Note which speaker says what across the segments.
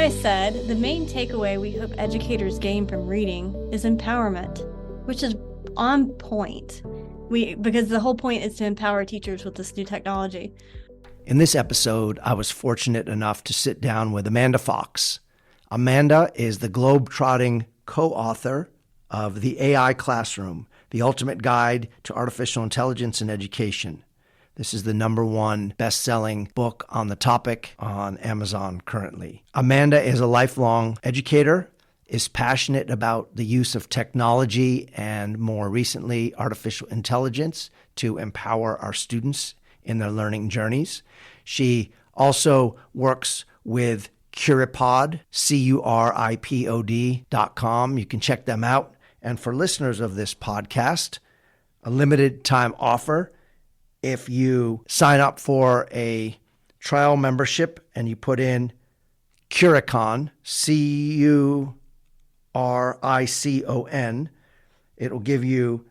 Speaker 1: I said, the main takeaway we hope educators gain from reading is empowerment, which is on point. Because the whole point is to empower teachers with this new technology.
Speaker 2: In this episode, I was fortunate enough to sit down with Amanda Fox. Amanda is the globe-trotting co-author of The AI Classroom, the ultimate guide to artificial intelligence in education. This is the #1 best-selling book on the topic on Amazon currently. Amanda is a lifelong educator, is passionate about the use of technology and, more recently, artificial intelligence to empower our students in their learning journeys. She also works with Curipod, CURIPOD.com. You can check them out. And for listeners of this podcast, a limited time offer. If you sign up for a trial membership and you put in Curicon, CURICON, it'll give you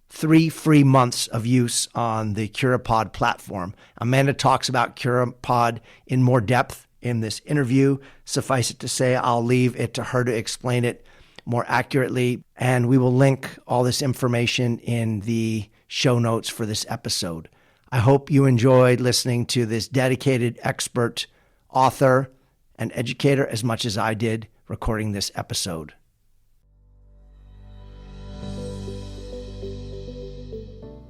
Speaker 2: 3 free months of use on the Curipod platform. Amanda talks about Curipod in more depth in this interview. Suffice it to say, I'll leave it to her to explain it more accurately, and we will link all this information in the show notes for this episode. I hope you enjoyed listening to this dedicated expert, author, and educator as much as I did recording this episode.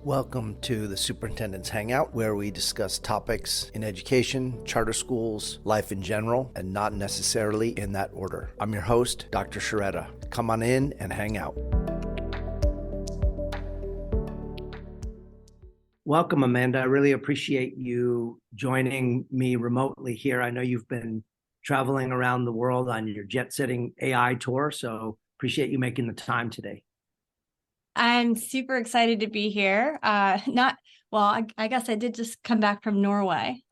Speaker 2: Welcome to the Superintendent's Hangout, where we discuss topics in education, charter schools, life in general, and not necessarily in that order. I'm your host, Dr. Sharetta. Come on in and hang out. Welcome, Amanda. I really appreciate you joining me remotely here. I know you've been traveling around the world on your jet-setting AI tour, so appreciate you making the time today.
Speaker 1: I'm super excited to be here. I guess I did just come back from Norway,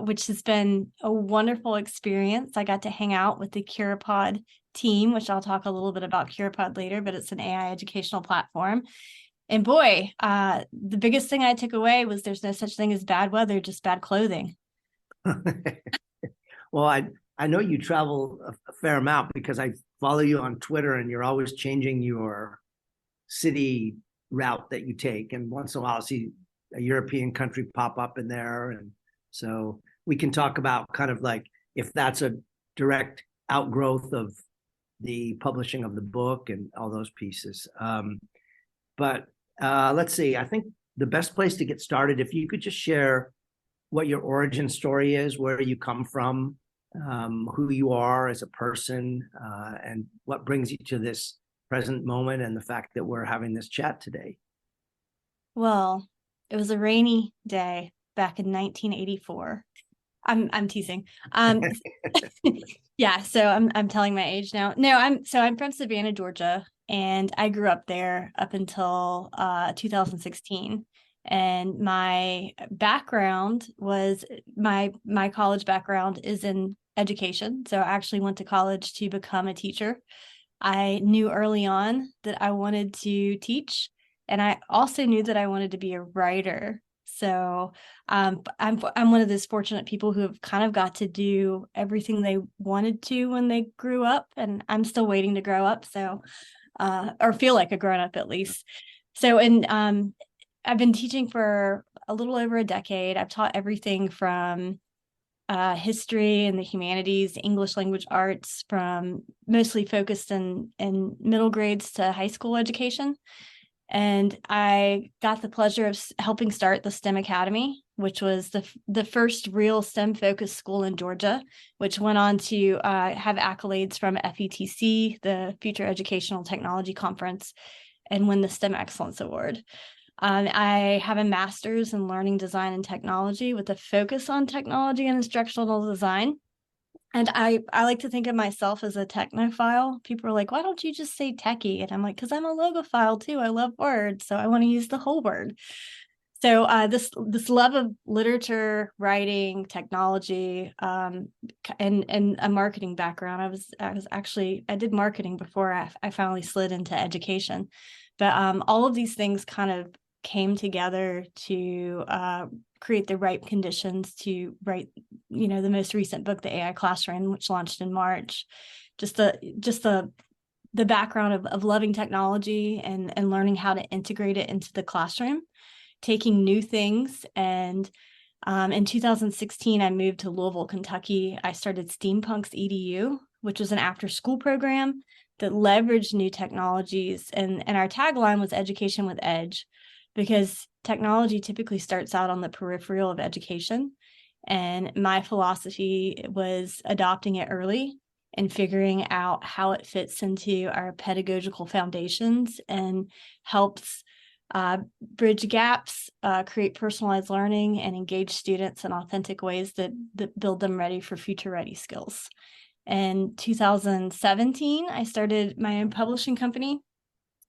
Speaker 1: which has been a wonderful experience. I got to hang out with the Curipod team, which I'll talk a little bit about Curipod later, but it's an AI educational platform. And boy, the biggest thing I took away was there's no such thing as bad weather, just bad clothing.
Speaker 2: Well, I know you travel a fair amount because I follow you on Twitter and you're always changing your city route that you take. And once in a while, I see a European country pop up in there. And so we can talk about kind of like if that's a direct outgrowth of the publishing of the book and all those pieces. But let's see, I think the best place to get started, if you could just share what your origin story is, where you come from, who you are as a person, and what brings you to this present moment and the fact that we're having this chat today.
Speaker 1: Well, it was a rainy day back in 1984. I'm teasing. Yeah, so I'm telling my age now. No, I'm from Savannah, Georgia, and I grew up there up until 2016. And my background was my college background is in education. So I actually went to college to become a teacher. I knew early on that I wanted to teach, and I also knew that I wanted to be a writer. So I'm one of those fortunate people who have kind of got to do everything they wanted to when they grew up, and I'm still waiting to grow up. So, or feel like a grown up at least. So, I've been teaching for a little over a decade. I've taught everything from history and the humanities, English language arts, from mostly focused in middle grades to high school education. And I got the pleasure of helping start the STEM Academy, which was the first real STEM-focused school in Georgia, which went on to have accolades from FETC, the Future Educational Technology Conference, and win the STEM Excellence Award. I have a master's in learning design and technology with a focus on technology and instructional design. And I like to think of myself as a technophile. People are like, why don't you just say techie? And I'm like, because I'm a logophile too. I love words, so I want to use the whole word. So this love of literature, writing, technology, and a marketing background. I did marketing before I finally slid into education. But all of these things kind of came together to create the right conditions to write, the most recent book, The AI Classroom, which launched in March. Just the background of loving technology and learning how to integrate it into the classroom, taking new things. And in 2016, I moved to Louisville, Kentucky. I started Steampunks EDU, which was an after-school program that leveraged new technologies. And our tagline was Education with Edge, because technology typically starts out on the peripheral of education. And my philosophy was adopting it early and figuring out how it fits into our pedagogical foundations and helps bridge gaps, create personalized learning, and engage students in authentic ways that build them ready for future-ready skills. In 2017, I started my own publishing company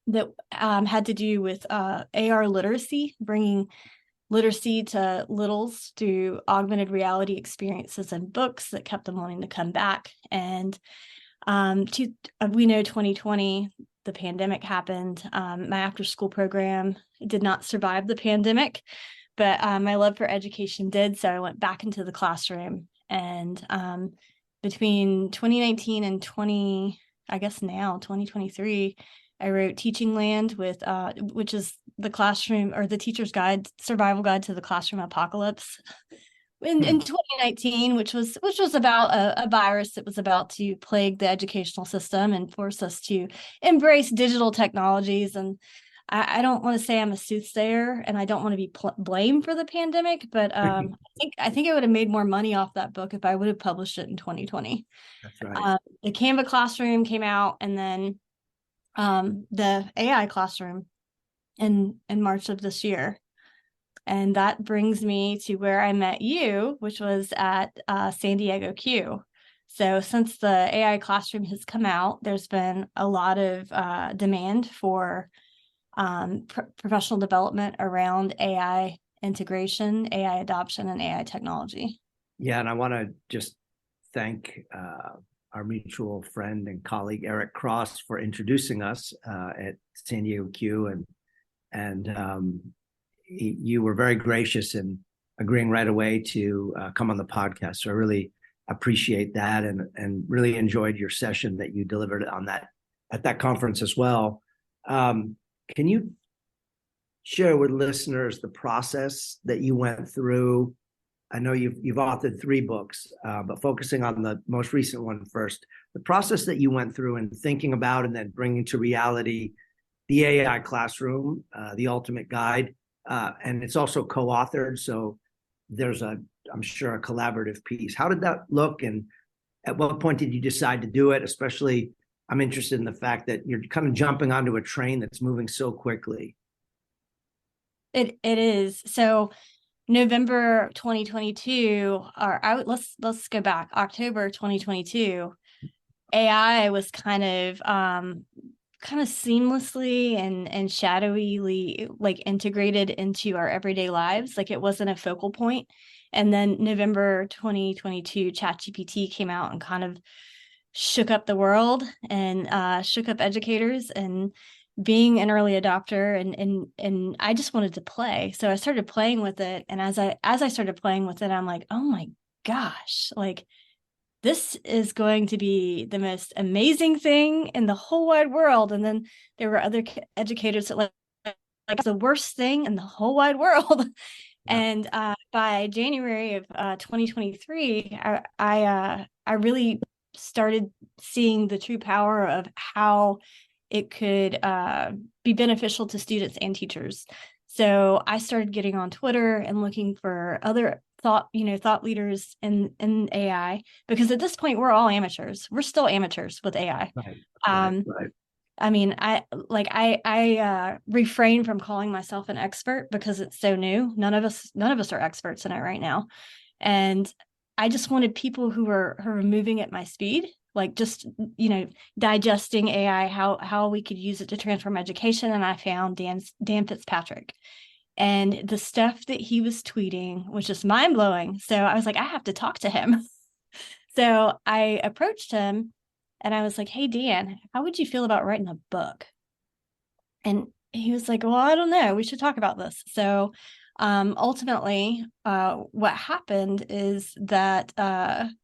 Speaker 1: that had to do with AR literacy, bringing literacy to littles through augmented reality experiences and books that kept them wanting to come back. And we know 2020, the pandemic happened. My after-school program did not survive the pandemic, but my love for education did. So I went back into the classroom. And between 2019 and 2023, I wrote Teaching Land, which is the classroom, or the teacher's guide, survival guide to the classroom apocalypse. In 2019, which was about a virus that was about to plague the educational system and force us to embrace digital technologies. And I don't want to say I'm a soothsayer, and I don't want to be blamed for the pandemic, but I think I would have made more money off that book if I would have published it in 2020.
Speaker 2: That's right.
Speaker 1: The Canva Classroom came out, and then the AI Classroom in March of this year. And that brings me to where I met you, which was at San Diego Q. So since the AI Classroom has come out, there's been a lot of demand for professional development around AI integration, AI adoption, and AI technology.
Speaker 2: Yeah, and I want to just thank our mutual friend and colleague Eric Cross for introducing us at San Diego Q, and you were very gracious in agreeing right away to come on the podcast. So I really appreciate that, and really enjoyed your session that you delivered at that conference as well. Can you share with listeners the process that you went through? I know you've authored 3 books, but focusing on the most recent one first, the process that you went through and thinking about and then bringing to reality the AI Classroom, the ultimate guide. And it's also co-authored, so there's I'm sure, a collaborative piece. How did that look, and at what point did you decide to do it? Especially, I'm interested in the fact that you're kind of jumping onto a train that's moving so quickly.
Speaker 1: It is. So November 2022, let's go back. October 2022, AI was kind of seamlessly and shadowily like integrated into our everyday lives. Like it wasn't a focal point. And then November 2022, ChatGPT came out and kind of shook up the world and shook up educators. And being an early adopter, and I just wanted to play. So I started playing with it. And as I started playing with it, I'm like, oh my gosh, like this is going to be the most amazing thing in the whole wide world. And then there were other educators that like the worst thing in the whole wide world. Yeah. And by January of 2023, I really started seeing the true power of how it could be beneficial to students and teachers. So I started getting on Twitter and looking for other thought leaders in AI, because at this point we're all amateurs. We're still amateurs with AI. Right. I mean, I refrain from calling myself an expert because it's so new. None of us are experts in it right now. And I just wanted people who are moving at my speed, like just, digesting AI, how we could use it to transform education. And I found Dan Fitzpatrick. And the stuff that he was tweeting was just mind blowing. So I was like, I have to talk to him. So I approached him and I was like, hey, Dan, how would you feel about writing a book? And he was like, well, I don't know, we should talk about this. So ultimately, what happened is that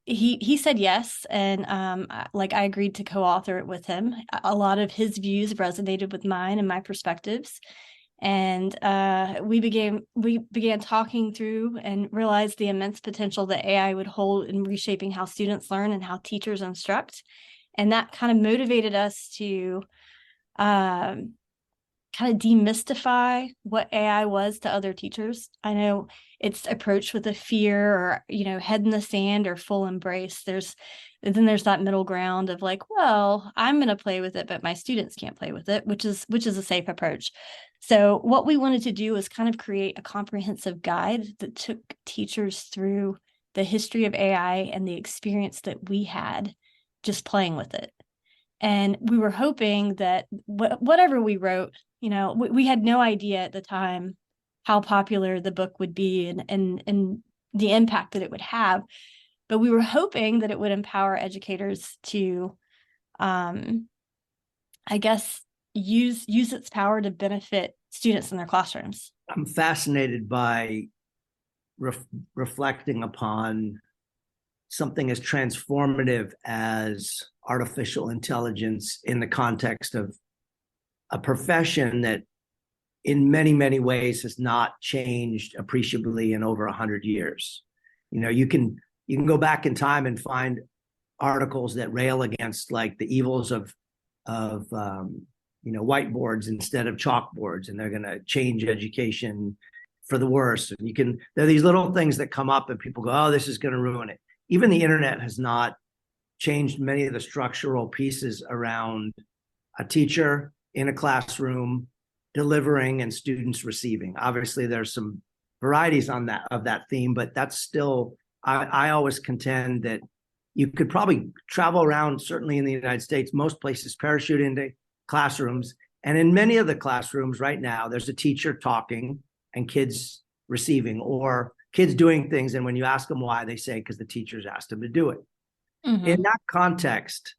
Speaker 1: he said yes, and like I agreed to co-author it with him. A lot of his views resonated with mine and my perspectives, and we began talking through and realized the immense potential that AI would hold in reshaping how students learn and how teachers instruct, and that kind of motivated us to um, kind of demystify what AI was to other teachers. I know it's approached with a fear or, head in the sand or full embrace. There's that middle ground of like, well, I'm going to play with it, but my students can't play with it, which is a safe approach. So what we wanted to do was kind of create a comprehensive guide that took teachers through the history of AI and the experience that we had just playing with it. And we were hoping that whatever we wrote, we had no idea at the time how popular the book would be and the impact that it would have. But we were hoping that it would empower educators to, I guess, use its power to benefit students in their classrooms.
Speaker 2: I'm fascinated by reflecting upon something as transformative as artificial intelligence in the context of a profession that in many, many ways has not changed appreciably in over 100 years. You can go back in time and find articles that rail against like the evils of whiteboards instead of chalkboards, and they're going to change education for the worse. And there are these little things that come up and people go, oh, this is going to ruin it. Even the internet has not changed many of the structural pieces around a teacher in a classroom delivering and students receiving. Obviously, there's some varieties of that theme, but that's still, I always contend that you could probably travel around, certainly in the United States, most places parachute into classrooms. And in many of the classrooms right now, there's a teacher talking and kids receiving, or kids doing things. And when you ask them why, they say, because the teachers asked them to do it. Mm-hmm. In that context,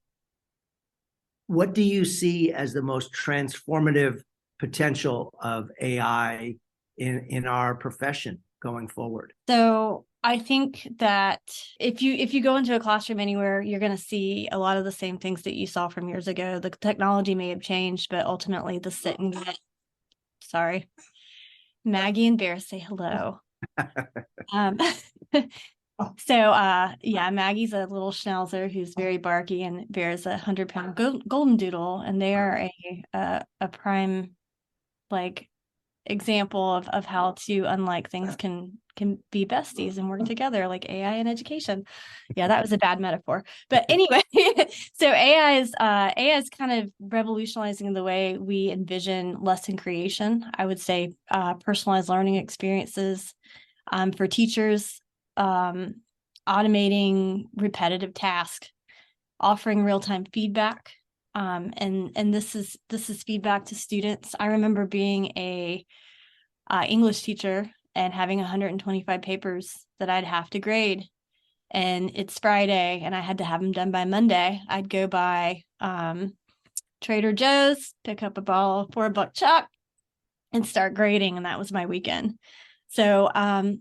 Speaker 2: what do you see as the most transformative potential of AI in our profession going forward?
Speaker 1: So I think that if you go into a classroom anywhere, you're going to see a lot of the same things that you saw from years ago. The technology may have changed, but ultimately the sit and get. Sorry, Maggie and Bear say hello. Yeah, Maggie's a little schnauzer who's very barky, and Bear's a 100-pound golden doodle, and they are a prime like example of how two unlike things can be besties and work together, like AI and education. Yeah, that was a bad metaphor, but anyway. So AI is kind of revolutionizing the way we envision lesson creation. I would say personalized learning experiences for teachers, automating repetitive tasks, offering real-time feedback. And this is feedback to students. I remember being a English teacher and having 125 papers that I'd have to grade. And it's Friday and I had to have them done by Monday. I'd go by Trader Joe's, pick up a bottle of $4 chalk and start grading. And that was my weekend. So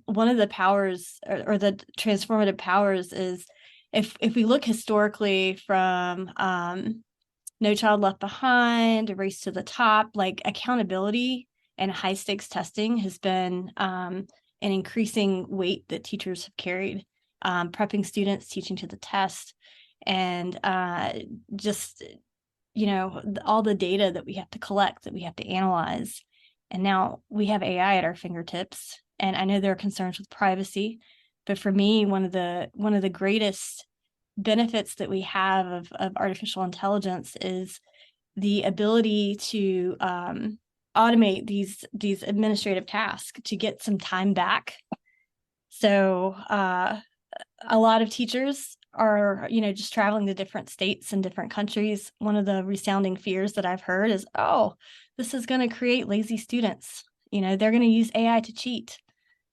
Speaker 1: one of the powers or the transformative powers is if we look historically from No Child Left Behind, A Race to the Top, like accountability and high stakes testing has been an increasing weight that teachers have carried, prepping students, teaching to the test, and just, all the data that we have to collect, that we have to analyze. And now we have AI at our fingertips. And I know there are concerns with privacy, but for me, one of the greatest benefits that we have of artificial intelligence is the ability to automate these administrative tasks to get some time back. So a lot of teachers are, just traveling to different states and different countries. One of the resounding fears that I've heard is, oh, this is going to create lazy students. They're going to use AI to cheat,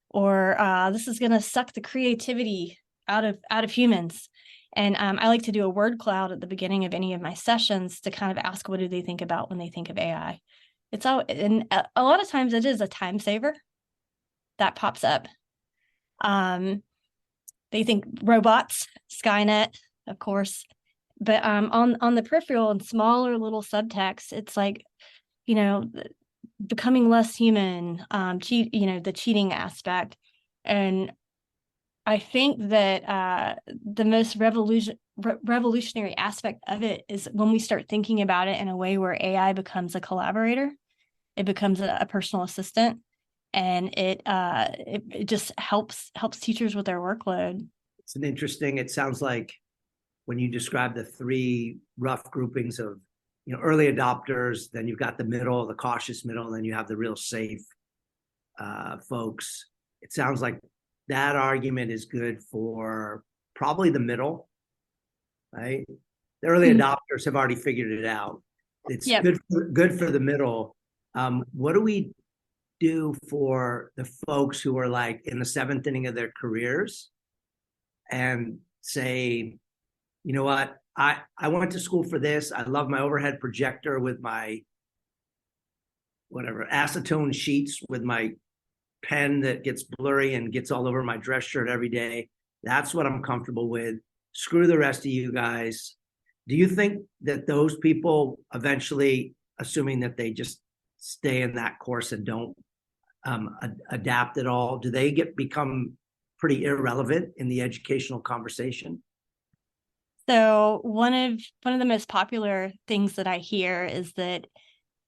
Speaker 1: or this is going to suck the creativity out of humans. And I like to do a word cloud at the beginning of any of my sessions to kind of ask, what do they think about when they think of AI? It's all, and a lot of times it is a time saver that pops up. They think robots, Skynet, of course, but on the peripheral and smaller little subtext, it's like, you know, becoming less human, the cheating aspect. And I think that the most revolutionary aspect of it is when we start thinking about it in a way where AI becomes a collaborator, it becomes a personal assistant, and it just helps teachers with their workload.
Speaker 2: It's an interesting, it sounds like when you describe the three rough groupings of, early adopters, then you've got the middle, the cautious middle, and then you have the real safe folks. It sounds like that argument is good for probably the middle, right? The early adopters have already figured it out. It's good for the middle. What do we do for the folks who are like in the seventh inning of their careers and say, you know what, I went to school for this. I love my overhead projector with my whatever acetone sheets with my pen that gets blurry and gets all over my dress shirt every day. That's what I'm comfortable with. Screw the rest of you guys. Do you think that those people eventually, assuming that they just stay in that course and don't adapt at all, do they become pretty irrelevant in the educational conversation?
Speaker 1: So one of the most popular things that I hear is that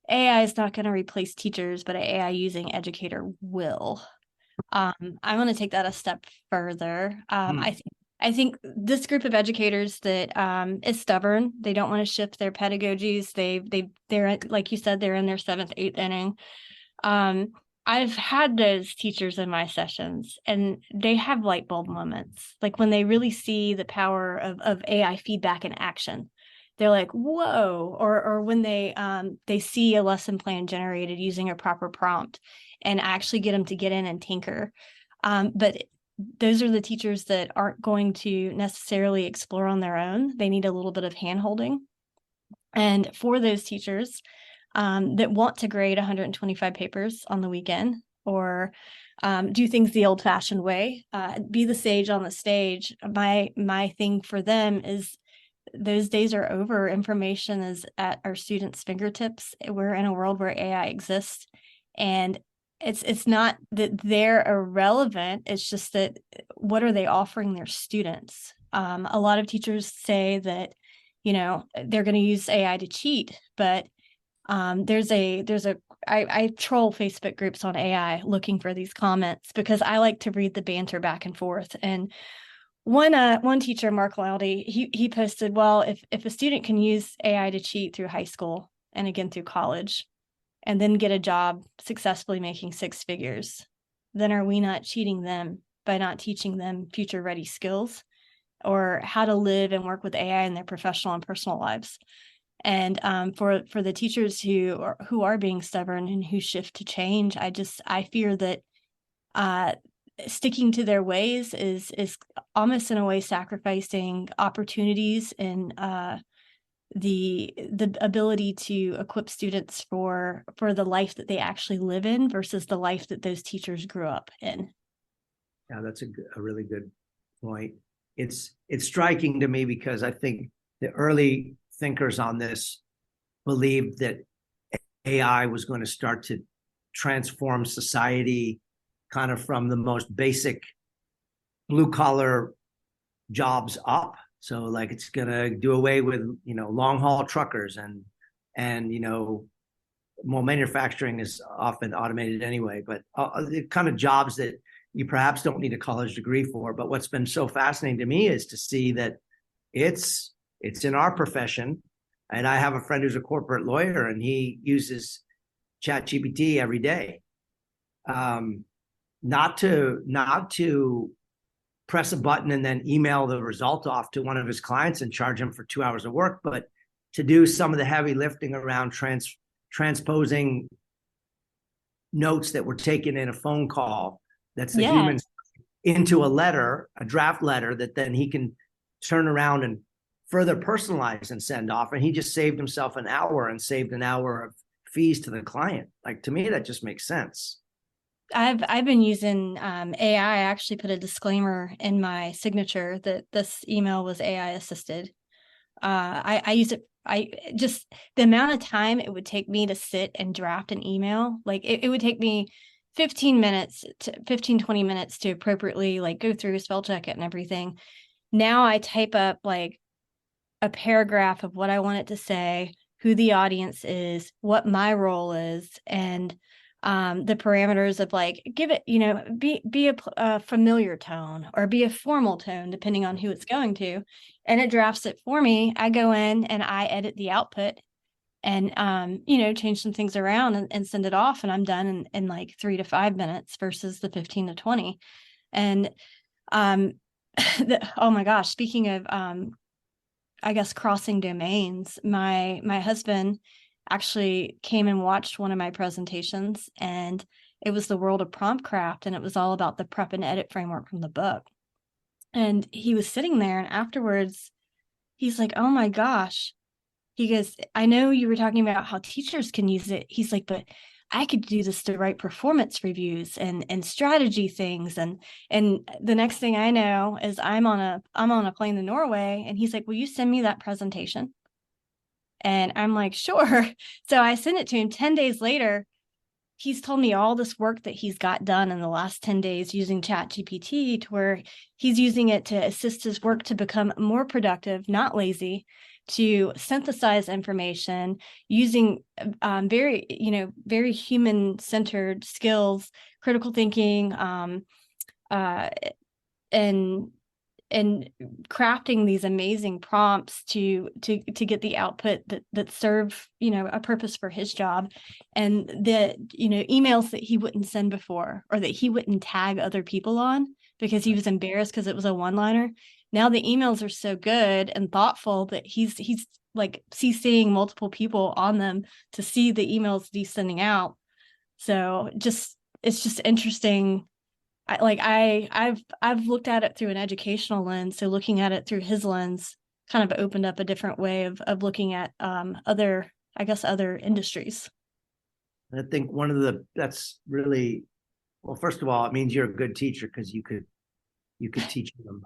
Speaker 1: AI is not going to replace teachers, but an AI using educator will. I want to take that a step further. I think this group of educators that is stubborn. They don't want to shift their pedagogies. They're like you said, they're in their seventh, eighth inning. I've had those teachers in my sessions, and they have light bulb moments, like when they really see the power of AI feedback in action. They're like, whoa, or when they see a lesson plan generated using a proper prompt and actually get them to get in and tinker. But those are the teachers that aren't going to necessarily explore on their own. They need a little bit of hand-holding. And for those teachers that want to grade 125 papers on the weekend, or do things the old-fashioned way, be the sage on the stage, my thing for them is those days are over. Information is at our students' fingertips. We're in a world where AI exists, and it's not that they're irrelevant. It's just that what are they offering their students? A lot of teachers say that, they're going to use AI to cheat, but I troll Facebook groups on AI looking for these comments because I like to read the banter back and forth. And one teacher, Mark Loudy, he posted, well, if a student can use AI to cheat through high school and again through college and then get a job successfully making six figures, then are we not cheating them by not teaching them future ready skills or how to live and work with AI in their professional and personal lives? And for the teachers who are being stubborn and who shift to change, I fear that sticking to their ways is almost in a way sacrificing opportunities and the ability to equip students for the life that they actually live in versus the life that those teachers grew up in.
Speaker 2: Yeah, that's a really good point. It's striking to me because I think the early thinkers on this believed that AI was going to start to transform society kind of from the most basic blue collar jobs up. So like it's going to do away with, long haul truckers and, well, manufacturing is often automated anyway, but the kind of jobs that you perhaps don't need a college degree for. But what's been so fascinating to me is to see that it's in our profession. And I have a friend who's a corporate lawyer and he uses ChatGPT every day. Not to press a button and then email the result off to one of his clients and charge him for 2 hours of work, but to do some of the heavy lifting around transposing notes that were taken in a phone call, that's the humans, into a letter, a draft letter that then he can turn around and further personalize and send off. And he just saved himself an hour and saved an hour of fees to the client. Like, to me, that just makes sense.
Speaker 1: I've been using AI. I actually put a disclaimer in my signature that this email was AI assisted. I use it. I just the amount of time it would take me to sit and draft an email, like it would take me 20 minutes to appropriately like go through, spell check it and everything. Now I type up like a paragraph of what I want it to say, who the audience is, what my role is, and the parameters of like give it, be a familiar tone or be a formal tone depending on who it's going to, and it drafts it for me. I go in and I edit the output and change some things around and send it off, and I'm done in like 3 to 5 minutes versus the 15 to 20. And oh my gosh, speaking of I guess crossing domains, my husband actually came and watched one of my presentations, and it was the world of prompt craft, and it was all about the prep and edit framework from the book. And he was sitting there, and afterwards he's like, oh my gosh, he goes, I know you were talking about how teachers can use it. He's like, but I could do this to write performance reviews and strategy things. And the next thing I know is I'm on a plane to Norway, and he's like, will you send me that presentation? And I'm like, sure. So I sent it to him. 10 days later, he's told me all this work that he's got done in the last 10 days using ChatGPT, to where he's using it to assist his work to become more productive, not lazy, to synthesize information using very human-centered skills, critical thinking, and crafting these amazing prompts to get the output that serve a purpose for his job. And the emails that he wouldn't send before, or that he wouldn't tag other people on because he was embarrassed because it was a one-liner, now the emails are so good and thoughtful that he's like CCing multiple people on them to see the emails that he's sending out. So it's just interesting. I've looked at it through an educational lens. So looking at it through his lens kind of opened up a different way of looking at other industries.
Speaker 2: I think that's really, well, first of all, it means you're a good teacher because you could teach them.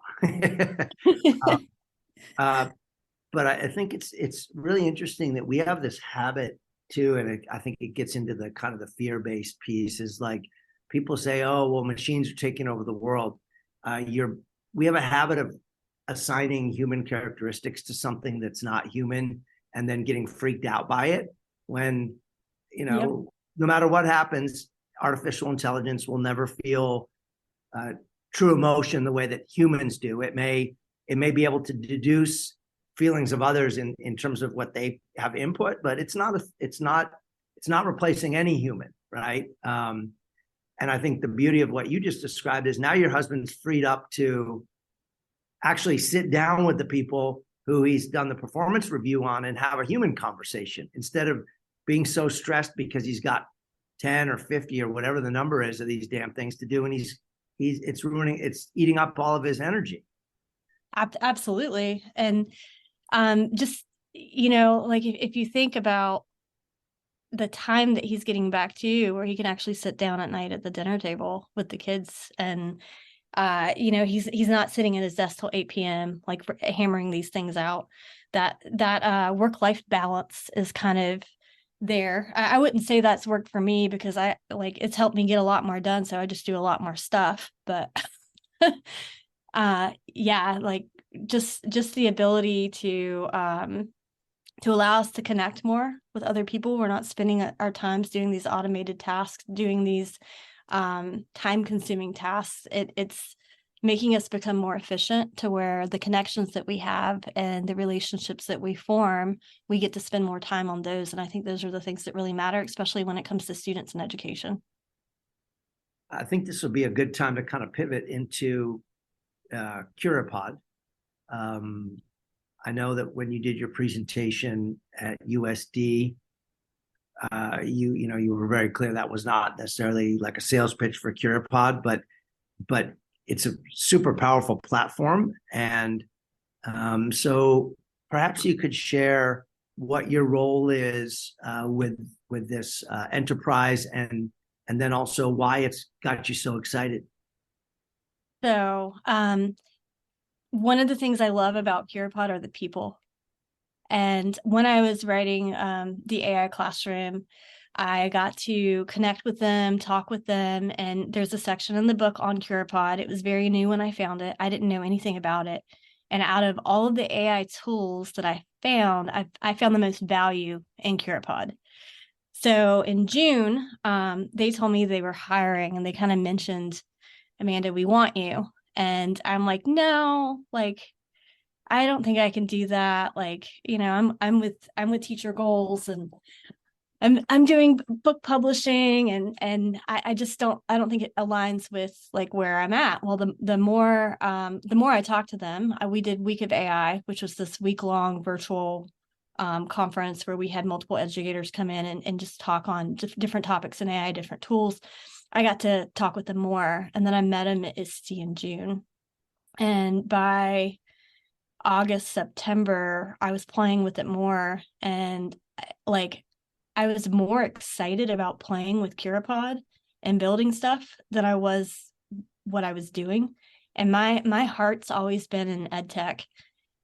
Speaker 2: But I think it's really interesting that we have this habit too, and I think it gets into the kind of the fear-based piece. Is like, people say, oh, well, machines are taking over the world. We have a habit of assigning human characteristics to something that's not human, and then getting freaked out by it when,
Speaker 1: Yep.
Speaker 2: no matter what happens, artificial intelligence will never feel true emotion the way that humans do. It may be able to deduce feelings of others in terms of what they have input, but it's not replacing any human, right? And I think the beauty of what you just described is now your husband's freed up to actually sit down with the people who he's done the performance review on and have a human conversation, instead of being so stressed because he's got 10 or 50 or whatever the number is of these damn things to do. And it's eating up all of his energy.
Speaker 1: Absolutely. And just, like if you think about the time that he's getting back to, where he can actually sit down at night at the dinner table with the kids, and he's not sitting at his desk till 8 p.m. like hammering these things out. That work-life balance is kind of there. I wouldn't say that's worked for me, because it's helped me get a lot more done, so I just do a lot more stuff. But yeah, like just the ability to allow us to connect more with other people. We're not spending our times doing these automated tasks, doing these time-consuming tasks. It's making us become more efficient, to where the connections that we have and the relationships that we form, we get to spend more time on those. And I think those are the things that really matter, especially when it comes to students and education.
Speaker 2: I think this will be a good time to kind of pivot into Curipod. I know that when you did your presentation at USD, you were very clear that was not necessarily like a sales pitch for Curipod, but it's a super powerful platform. And so perhaps you could share what your role is with with this enterprise, and then also why it's got you so excited?
Speaker 1: So, one of the things I love about CuraPod are the people. And when I was writing the AI classroom, I got to connect with them, talk with them, and there's a section in the book on CuraPod. It was very new when I found it. I didn't know anything about it. And out of all of the AI tools that I found, I found the most value in CuraPod. So in June, they told me they were hiring, and they kind of mentioned, Amanda, we want you. And I'm like, no, like, I don't think I can do that. Like, I'm with Teacher Goals, and I'm doing book publishing, and I just don't think it aligns with like where I'm at. Well, the more I talked to them, we did Week of AI, which was this week-long virtual conference where we had multiple educators come in and just talk on different topics in AI, different tools. I got to talk with them more, and then I met them at ISTE in June. And by August, September, I was playing with it more, and like I was more excited about playing with CuraPod and building stuff than I was what I was doing. And my heart's always been in ed tech.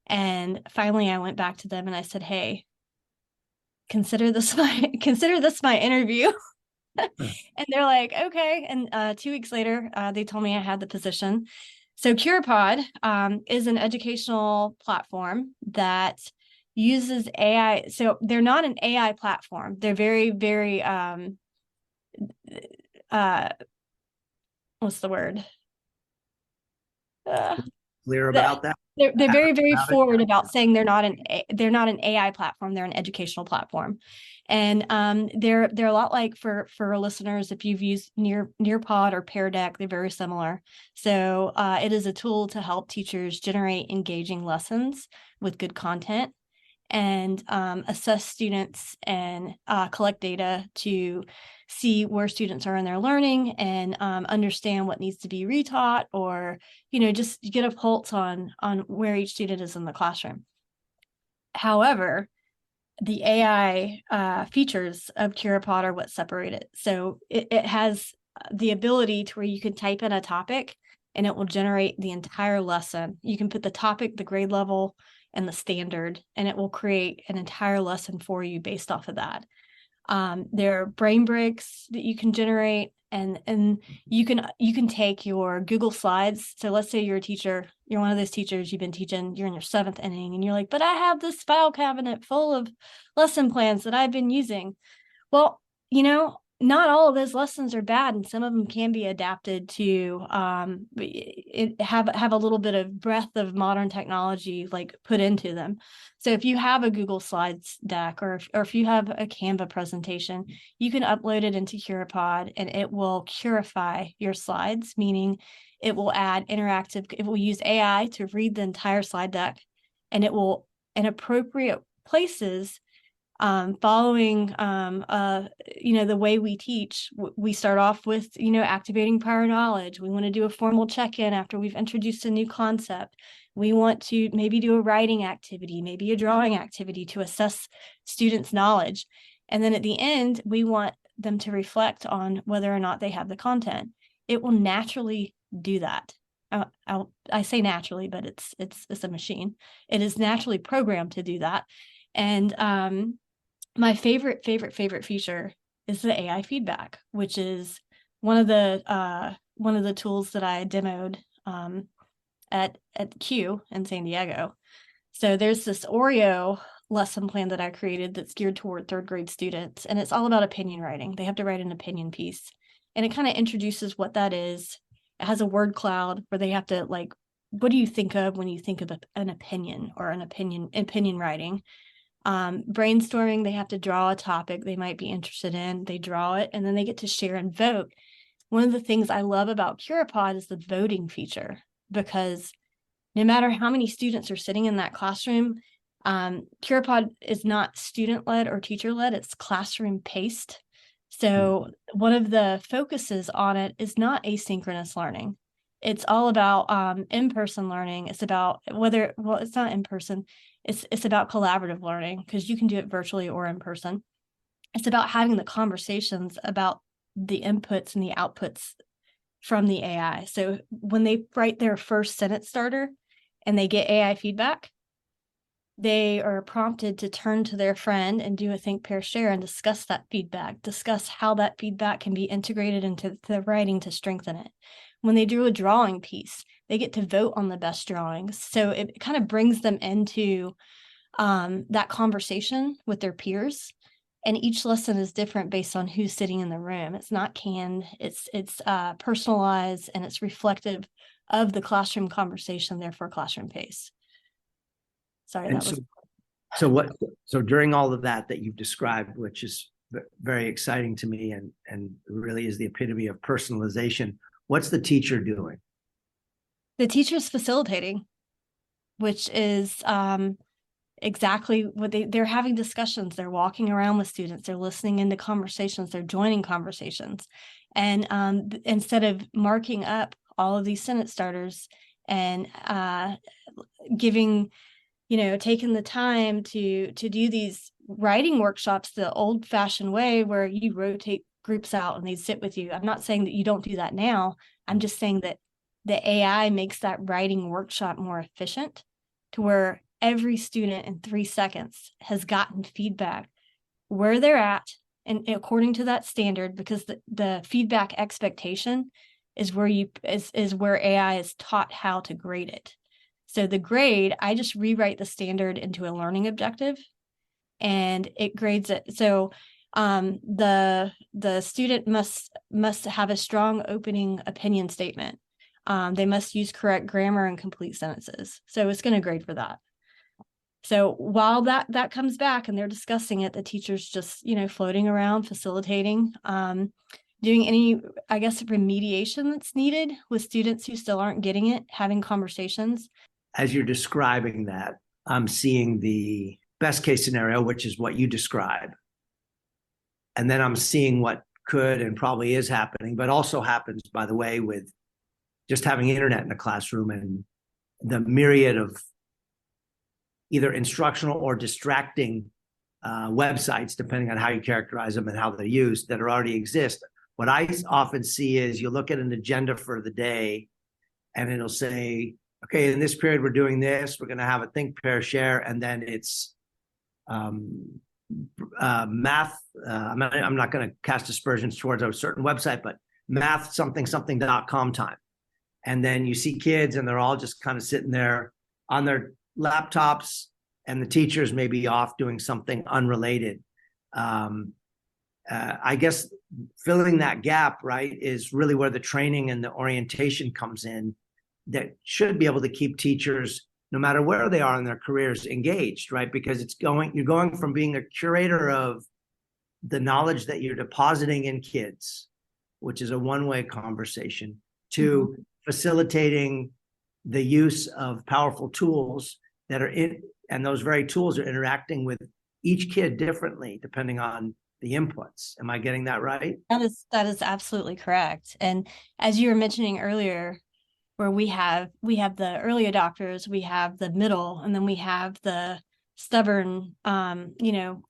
Speaker 1: And finally I went back to them and I said, hey, consider this my interview. And they're like, okay. And 2 weeks later, they told me I had the position. So CuraPod is an educational platform that uses AI. So they're not an AI platform. They're very, very, what's the word?
Speaker 2: Clear about that?
Speaker 1: They're very, very
Speaker 2: About it?
Speaker 1: forward about saying they're not an AI platform. They're an educational platform. And they're a lot like, for listeners, if you've used Nearpod or Pear Deck, they're very similar. So it is a tool to help teachers generate engaging lessons with good content, and assess students, and collect data to see where students are in their learning, and understand what needs to be retaught, or just get a pulse on where each student is in the classroom. However, the AI features of CuraPod are what separate it. So it has the ability to where you can type in a topic and it will generate the entire lesson. You can put the topic, the grade level, and the standard, and it will create an entire lesson for you based off of that. There are brain breaks that you can generate, and you can take your Google Slides. So let's say you're a teacher, you're one of those teachers, you've been teaching, you're in your 7th inning, and you're like, but I have this file cabinet full of lesson plans that I've been using. Well, not all of those lessons are bad, and some of them can be adapted to have a little bit of breadth of modern technology like put into them. So if you have a Google Slides deck, or if you have a Canva presentation, you can upload it into CuraPod, and it will curify your slides, meaning it will add it will use AI to read the entire slide deck, and it will, in appropriate places, following the way we teach. We start off with activating prior knowledge. We want to do a formal check-in after we've introduced a new concept. We want to maybe do a writing activity, maybe a drawing activity, to assess students' knowledge. And then at the end, we want them to reflect on whether or not they have the content. It will naturally do that. I say naturally, but it's a machine. It is naturally programmed to do that. And my favorite feature is the AI feedback, which is one of the tools that I demoed at CUE in San Diego. So there's this Oreo lesson plan that I created that's geared toward 3rd grade students, and it's all about opinion writing. They have to write an opinion piece, and it kind of introduces what that is. It has a word cloud where they have to, like, what do you think of when you think of an opinion, or an opinion writing? Brainstorming, they have to draw a topic they might be interested in. They draw it, and then they get to share and vote. One of the things I love about CuraPod is the voting feature, because no matter how many students are sitting in that classroom, CuraPod is not student-led or teacher-led, it's classroom-paced. So one of the focuses on it is not asynchronous learning. It's all about in-person learning. It's about it's not in person. It's about collaborative learning, because you can do it virtually or in person. It's about having the conversations about the inputs and the outputs from the AI. So when they write their first sentence starter and they get AI feedback, they are prompted to turn to their friend and do a think, pair, share and discuss that feedback, discuss how that feedback can be integrated into the writing to strengthen it. When they do a drawing piece, they get to vote on the best drawings. So it kind of brings them into that conversation with their peers. And each lesson is different based on who's sitting in the room. It's not canned, it's personalized, and it's reflective of the classroom conversation, therefore classroom pace. Sorry,
Speaker 2: And
Speaker 1: that was.
Speaker 2: so during all of that you've described, which is very exciting to me and really is the epitome of personalization, what's the teacher doing?
Speaker 1: The teacher's facilitating, which is exactly what they're having discussions. They're walking around with students. They're listening into conversations. They're joining conversations. And instead of marking up all of these sentence starters and giving, taking the time to do these writing workshops the old fashioned way where you rotate groups out and they sit with you. I'm not saying that you don't do that now. I'm just saying that the AI makes that writing workshop more efficient to where every student in 3 seconds has gotten feedback where they're at and according to that standard, because the feedback expectation is where is where AI is taught how to grade it. So the grade, I just rewrite the standard into a learning objective and it grades it. So the student must have a strong opening opinion statement. They must use correct grammar and complete sentences. So it's going to grade for that. So while that comes back and they're discussing it, the teacher's just, floating around, facilitating, doing any, I guess, remediation that's needed with students who still aren't getting it, having conversations.
Speaker 2: As you're describing that, I'm seeing the best case scenario, which is what you describe. And then I'm seeing what could and probably is happening, but also happens, by the way, with just having internet in the classroom and the myriad of either instructional or distracting websites, depending on how you characterize them and how they're used, that already exist. What I often see is you look at an agenda for the day and it'll say, okay, in this period, we're doing this, we're going to have a think, pair, share, and then it's math. I'm not going to cast aspersions towards a certain website, but math something.com time. And then you see kids and they're all just kind of sitting there on their laptops and the teachers may be off doing something unrelated. I guess filling that gap, right, is really where the training and the orientation comes in that should be able to keep teachers, no matter where they are in their careers, engaged, right? Because you're going from being a curator of the knowledge that you're depositing in kids, which is a one-way conversation, to facilitating the use of powerful tools that are in, and those very tools are interacting with each kid differently depending on the inputs. Am I getting that right?
Speaker 1: That is absolutely correct. And as you were mentioning earlier, where we have the early adopters, we have the middle, and then we have the stubborn,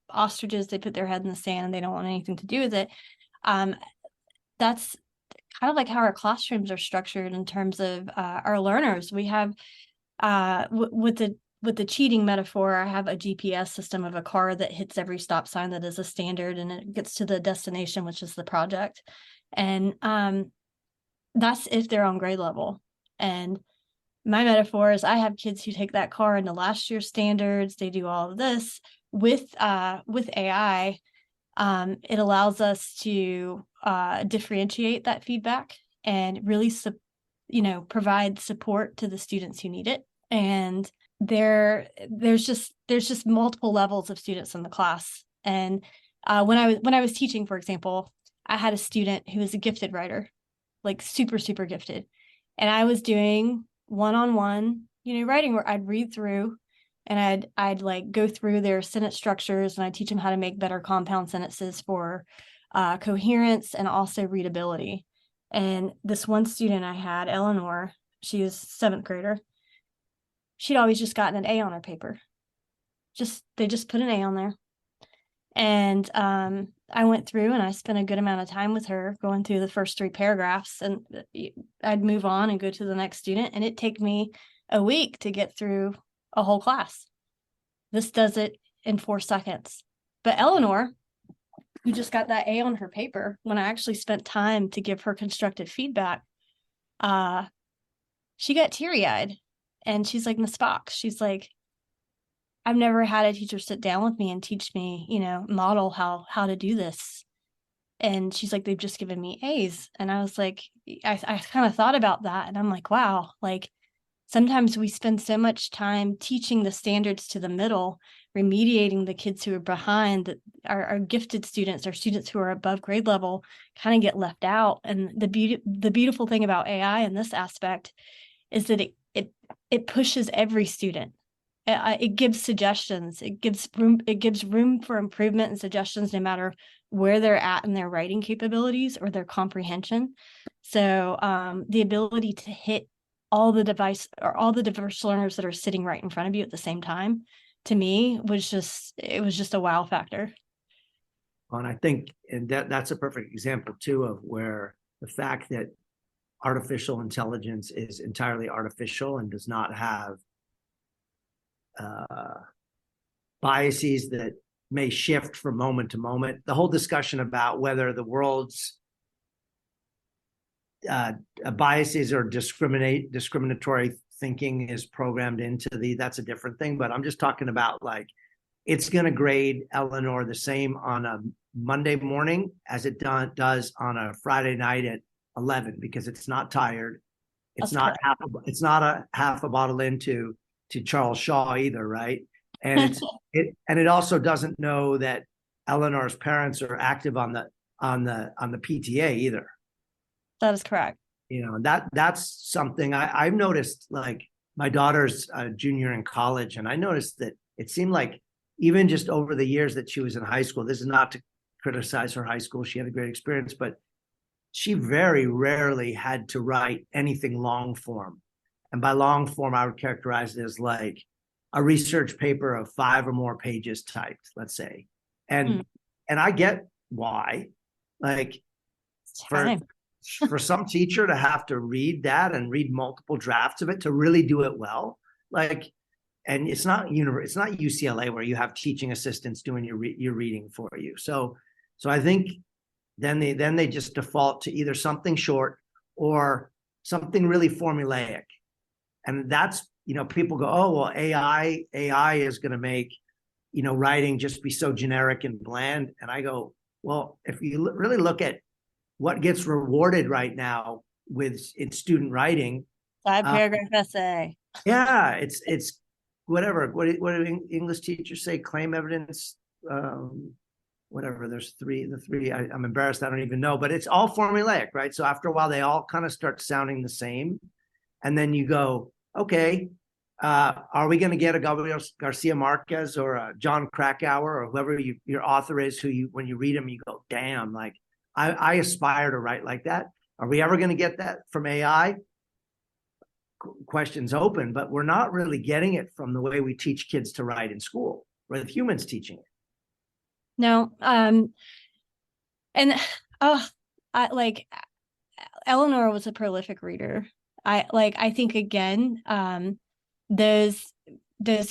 Speaker 1: ostriches. They put their head in the sand and they don't want anything to do with it. That's kind of like how our classrooms are structured in terms of our learners. We have with the cheating metaphor, I have a GPS system of a car that hits every stop sign that is a standard and it gets to the destination, which is the project. And that's if they're on grade level. And my metaphor is I have kids who take that car into last year's standards. They do all of this with AI. It allows us to differentiate that feedback and really, provide support to the students who need it. And there's just multiple levels of students in the class. And when I was teaching, for example, I had a student who was a gifted writer, like super, super gifted. And I was doing one-on-one, writing where I'd read through and I'd like go through their sentence structures and I teach them how to make better compound sentences for coherence and also readability. And this one student I had, Eleanor, she was 7th grader. She'd always just gotten an A on her paper. They just put an A on there. And I went through and I spent a good amount of time with her going through the first 3 paragraphs, and I'd move on and go to the next student, and it'd take me a week to get through a whole class. This does it in 4 seconds. But Eleanor, who just got that A on her paper, when I actually spent time to give her constructive feedback, she got teary-eyed, and she's like, Miss Fox, she's like, I've never had a teacher sit down with me and teach me, model how to do this. And she's like, they've just given me A's. And I was like, I kind of thought about that. And I'm like, wow, like sometimes we spend so much time teaching the standards to the middle, remediating the kids who are behind, that our gifted students, our students who are above grade level, kind of get left out. And the beautiful thing about AI in this aspect is that it pushes every student. It gives suggestions. It gives room for improvement and suggestions, no matter where they're at in their writing capabilities or their comprehension. So the ability to hit all the diverse learners that are sitting right in front of you at the same time, to me, was just a wow factor.
Speaker 2: And I think, and that's a perfect example too of where the fact that artificial intelligence is entirely artificial and does not have biases that may shift from moment to moment. The whole discussion about whether the world's biases or discriminatory thinking is programmed into that's a different thing. But I'm just talking about, like, it's going to grade Eleanor the same on a Monday morning as it does on a Friday night at 11, because it's not tired. It's not a half a bottle into Charles Shaw either, right? And it also doesn't know that Eleanor's parents are active on the PTA either.
Speaker 1: That is correct.
Speaker 2: That's something I've noticed. Like, my daughter's a junior in college, and I noticed that it seemed like even just over the years that she was in high school, this is not to criticize her high school, she had a great experience, but she very rarely had to write anything long form. And by long form, I would characterize it as like a research paper of 5 or more pages typed, let's say. And I get why. Like, for some teacher to have to read that and read multiple drafts of it to really do it well, like, and it's not UCLA where you have teaching assistants doing your reading for you. So I think then they just default to either something short or something really formulaic. And that's, people go, oh, well, AI is going to make, writing just be so generic and bland. And I go, well, if you really look at what gets rewarded right now in student writing,
Speaker 1: 5-paragraph essay.
Speaker 2: Yeah, it's whatever. What do English teachers say? Claim evidence, whatever. There's the three. I'm embarrassed. I don't even know, but it's all formulaic, right? So after a while, they all kind of start sounding the same. And then you go, okay, are we going to get a Gabriel Garcia Marquez or a John Krakauer or whoever your author is, who when you read them, you go, damn, like I aspire to write like that. Are we ever going to get that from AI? Questions open, but we're not really getting it from the way we teach kids to write in school, with humans teaching it.
Speaker 1: No. Eleanor was a prolific reader. I think, again, those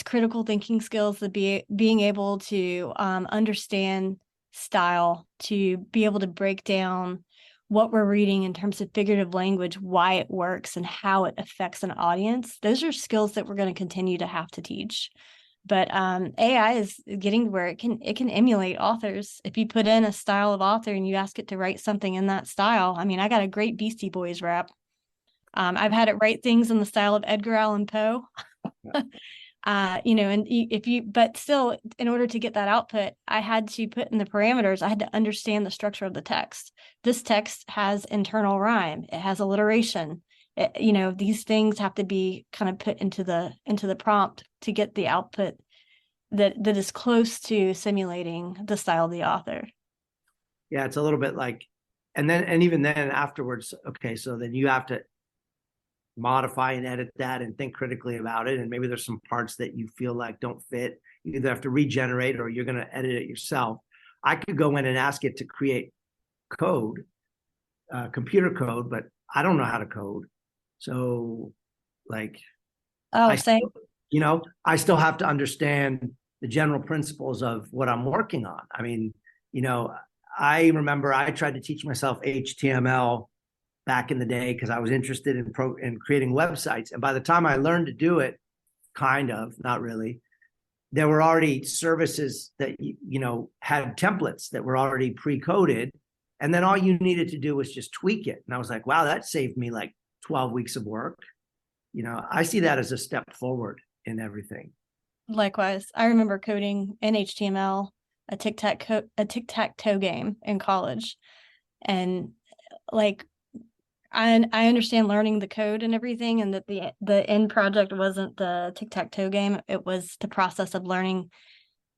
Speaker 1: critical thinking skills, being able to understand style, to be able to break down what we're reading in terms of figurative language, why it works and how it affects an audience. Those are skills that we're going to continue to have to teach. But AI is getting to where it can emulate authors. If you put in a style of author and you ask it to write something in that style, I mean, I got a great Beastie Boys rap. I've had it write things in the style of Edgar Allan Poe. But still, in order to get that output, I had to put in the parameters. I had to understand the structure of the text. This text has internal rhyme. It has alliteration. These things have to be kind of put into the prompt to get the output that is close to simulating the style of the author.
Speaker 2: Yeah, it's a little bit like, and even then afterwards, okay, so then you have to modify and edit that and think critically about it. And maybe there's some parts that you feel like don't fit. You either have to regenerate or you're going to edit it yourself. I could go in and ask it to create code, computer code, but I don't know how to code. So like
Speaker 1: Oh,
Speaker 2: I
Speaker 1: same.
Speaker 2: still, I still have to understand the general principles of what I'm working on. I mean, I remember I tried to teach myself HTML back in the day because I was interested in creating websites. And by the time I learned to do it, kind of, not really, there were already services that had templates that were already pre-coded, and then all you needed to do was just tweak it. And I was like, wow, that saved me like 12 weeks of work. I see that as a step forward in everything.
Speaker 1: Likewise, I remember coding in HTML a tic-tac-toe game in college, and like I understand learning the code and everything, and that the end project wasn't the tic-tac-toe game. It was the process of learning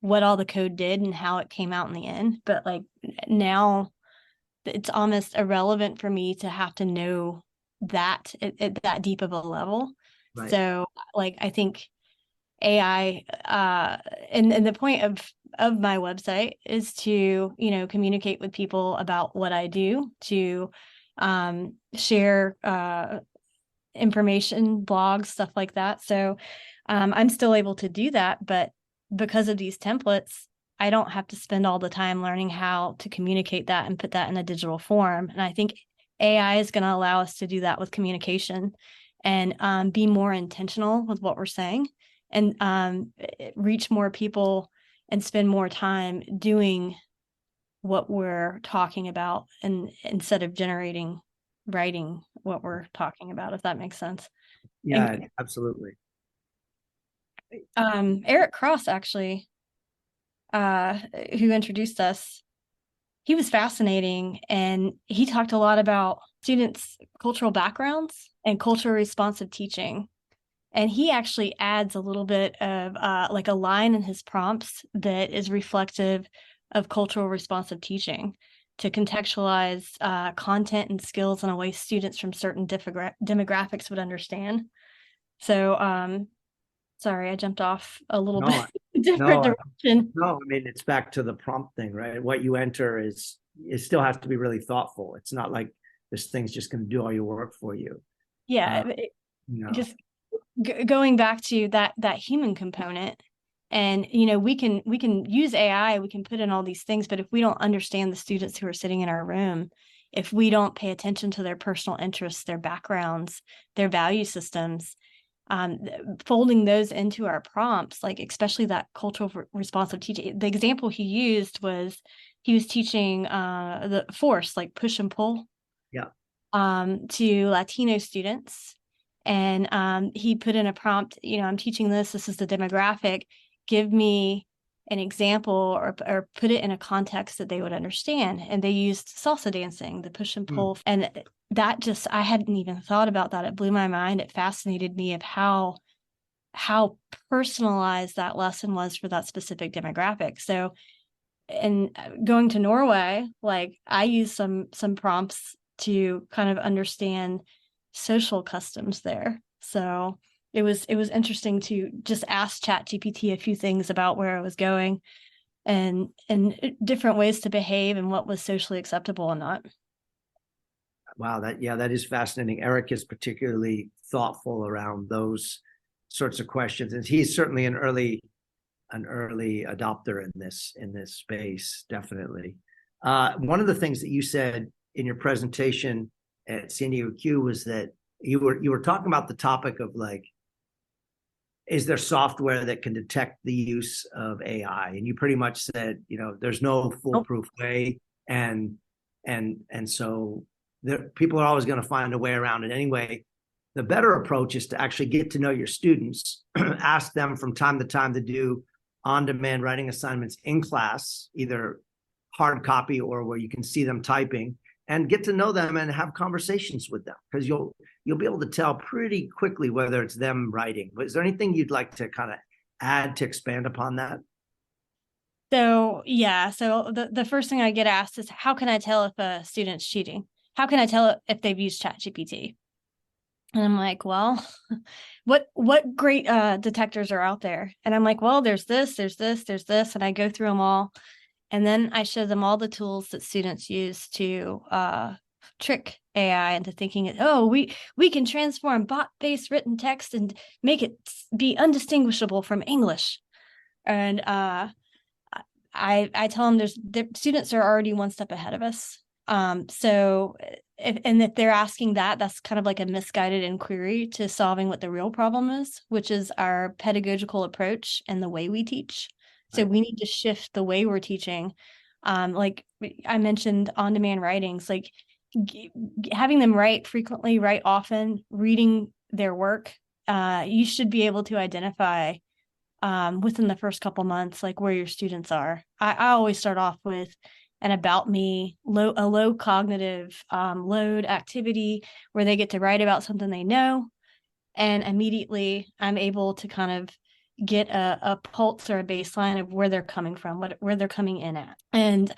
Speaker 1: what all the code did and how it came out in the end. But like now it's almost irrelevant for me to have to know that at that deep of a level.
Speaker 2: Right.
Speaker 1: So like I think AI and the point of my website is to, communicate with people about what I do, to share information, blogs, stuff like that. So I'm still able to do that, but because of these templates, I don't have to spend all the time learning how to communicate that and put that in a digital form. And I think AI is going to allow us to do that with communication and be more intentional with what we're saying and reach more people and spend more time doing what we're talking about, and instead of writing what we're talking about, if that makes sense.
Speaker 2: Yeah,
Speaker 1: And
Speaker 2: absolutely.
Speaker 1: Eric Cross, actually, who introduced us, he was fascinating, and he talked a lot about students' cultural backgrounds and culturally responsive teaching. And he actually adds a little bit of like a line in his prompts that is reflective of cultural responsive teaching to contextualize content and skills in a way students from certain demographics would understand. So sorry, I jumped off a little
Speaker 2: No,
Speaker 1: bit different
Speaker 2: no,
Speaker 1: direction.
Speaker 2: no. I mean, it's back to the prompt thing, right? What you enter it still has to be really thoughtful. It's not like this thing's just going to do all your work for you.
Speaker 1: Yeah,
Speaker 2: You know,
Speaker 1: just going back to that human component. And we can use AI, we can put in all these things, but if we don't understand the students who are sitting in our room, if we don't pay attention to their personal interests, their backgrounds, their value systems, folding those into our prompts, like especially that cultural responsive teaching. The example he used was he was teaching the force, like push and pull,
Speaker 2: yeah,
Speaker 1: to Latino students. And he put in a prompt, I'm teaching this is the demographic. Give me an example or put it in a context that they would understand. And they used salsa dancing, the push and pull. And that just, I hadn't even thought about that. It blew my mind. It fascinated me of how personalized that lesson was for that specific demographic. So, and going to Norway, like I used some prompts to kind of understand social customs there. So it was interesting to just ask ChatGPT a few things about where I was going and different ways to behave and what was socially acceptable and not.
Speaker 2: wow, that is fascinating. Eric is particularly thoughtful around those sorts of questions, and he's certainly an early adopter in this space, definitely. One of the things that you said in your presentation at San Diego Q was that you were talking about the topic of like, is there software that can detect the use of AI? And you pretty much said, there's no foolproof way, and so people are always going to find a way around it anyway. The better approach is to actually get to know your students, ask them from time to time to do on-demand writing assignments in class, either hard copy or where you can see them typing, and get to know them and have conversations with them, because you'll be able to tell pretty quickly whether it's them writing. But is there anything you'd like to kind of add to expand upon that?
Speaker 1: So yeah, so the first thing I get asked is, how can I tell if a student's cheating? How can I tell if they've used ChatGPT? And I'm like, well, what great detectors are out there? And I'm like, well, there's this, and I go through them all. And then I show them all the tools that students use to trick AI into thinking, oh, we can transform bot-based written text and make it be undistinguishable from English. And I tell them the students are already one step ahead of us. So if they're asking that, that's kind of like a misguided inquiry to solving what the real problem is, which is our pedagogical approach and the way we teach. So we need to shift the way we're teaching. Like I mentioned, on-demand writings, like having them write frequently, write often, reading their work. You should be able to identify within the first couple months, like where your students are. I always start off with an about me, a low cognitive load activity where they get to write about something they know. And immediately I'm able to kind of get a pulse or a baseline of where they're coming from, where they're coming in at. And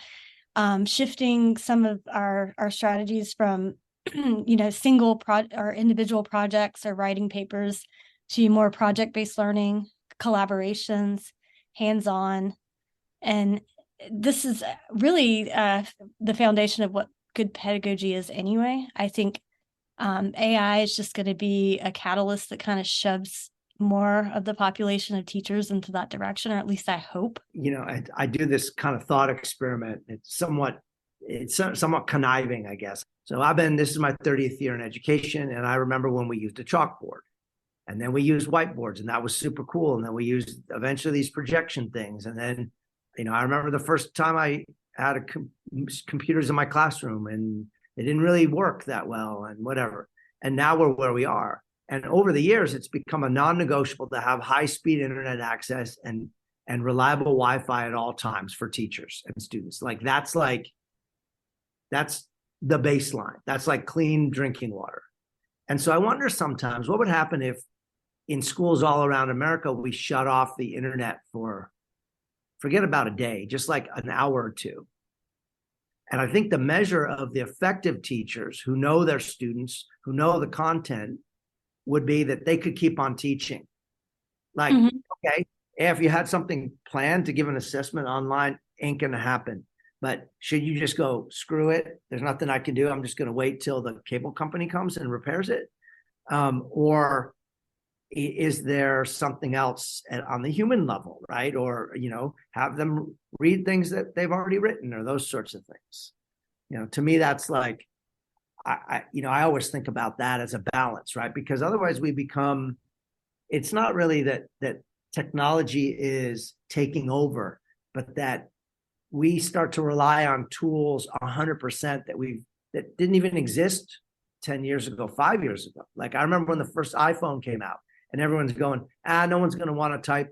Speaker 1: shifting some of our strategies from, single or individual projects or writing papers to more project-based learning, collaborations, hands-on. And this is really the foundation of what good pedagogy is anyway. I think AI is just going to be a catalyst that kind of shoves more of the population of teachers into that direction, or at least I hope.
Speaker 2: I do this kind of thought experiment. It's somewhat conniving, I guess. So this is my 30th year in education, and I remember when we used a chalkboard. And then we used whiteboards, and that was super cool. And then we used eventually these projection things. And then, I remember the first time I had computers in my classroom, and they didn't really work that well and whatever. And now we're where we are. And over the years, it's become a non-negotiable to have high-speed internet access and reliable Wi-Fi at all times for teachers and students. That's the baseline. That's like clean drinking water. And so I wonder sometimes what would happen if in schools all around America, we shut off the internet forget about a day, just like an hour or two. And I think the measure of the effective teachers who know their students, who know the content, would be that they could keep on teaching. Okay, if you had something planned to give an assessment online, ain't going to happen. But should you just go, screw it, there's nothing I can do, I'm just going to wait till the cable company comes and repairs it? Or is there something else on the human level, right? Or, have them read things that they've already written or those sorts of things. To me, that's like, I always think about that as a balance, right? Because otherwise it's not really that technology is taking over, but that we start to rely on tools 100% that didn't even exist 10 years ago, 5 years ago. Like I remember when the first iPhone came out and everyone's going, no one's going to want to type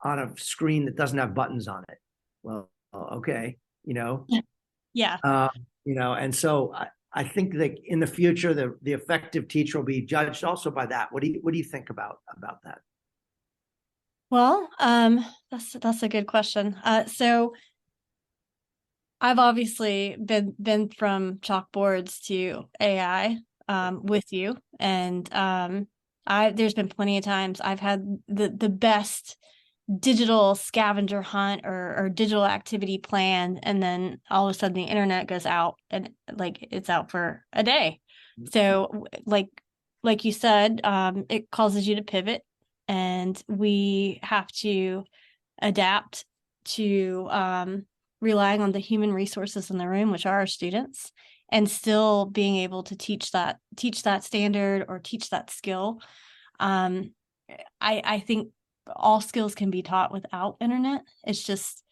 Speaker 2: on a screen that doesn't have buttons on it. Well, okay,
Speaker 1: Yeah.
Speaker 2: And so I think that in the future, the effective teacher will be judged also by that. What do you think about that?
Speaker 1: Well, that's a good question. So I've obviously been from chalkboards to AI with you, and there's been plenty of times I've had the best digital scavenger hunt or digital activity plan, and then all of a sudden the internet goes out and like it's out for a day. So like you said, it causes you to pivot, and we have to adapt to relying on the human resources in the room, which are our students, and still being able to teach that standard or teach that skill. I think all skills can be taught without internet. It's just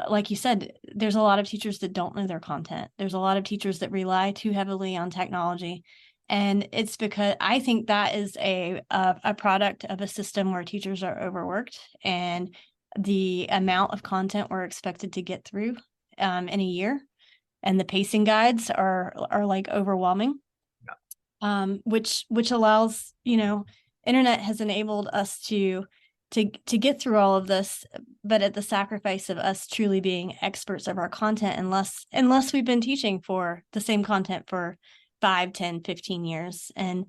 Speaker 1: like you said, there's a lot of teachers that don't know their content. There's a lot of teachers that rely too heavily on technology. And it's because I think that is a product of a system where teachers are overworked, and the amount of content we're expected to get through in a year, and the pacing guides are like overwhelming. Which allows, internet has enabled us to get through all of this, but at the sacrifice of us truly being experts of our content, unless we've been teaching for the same content for 5, 10, 15 years. And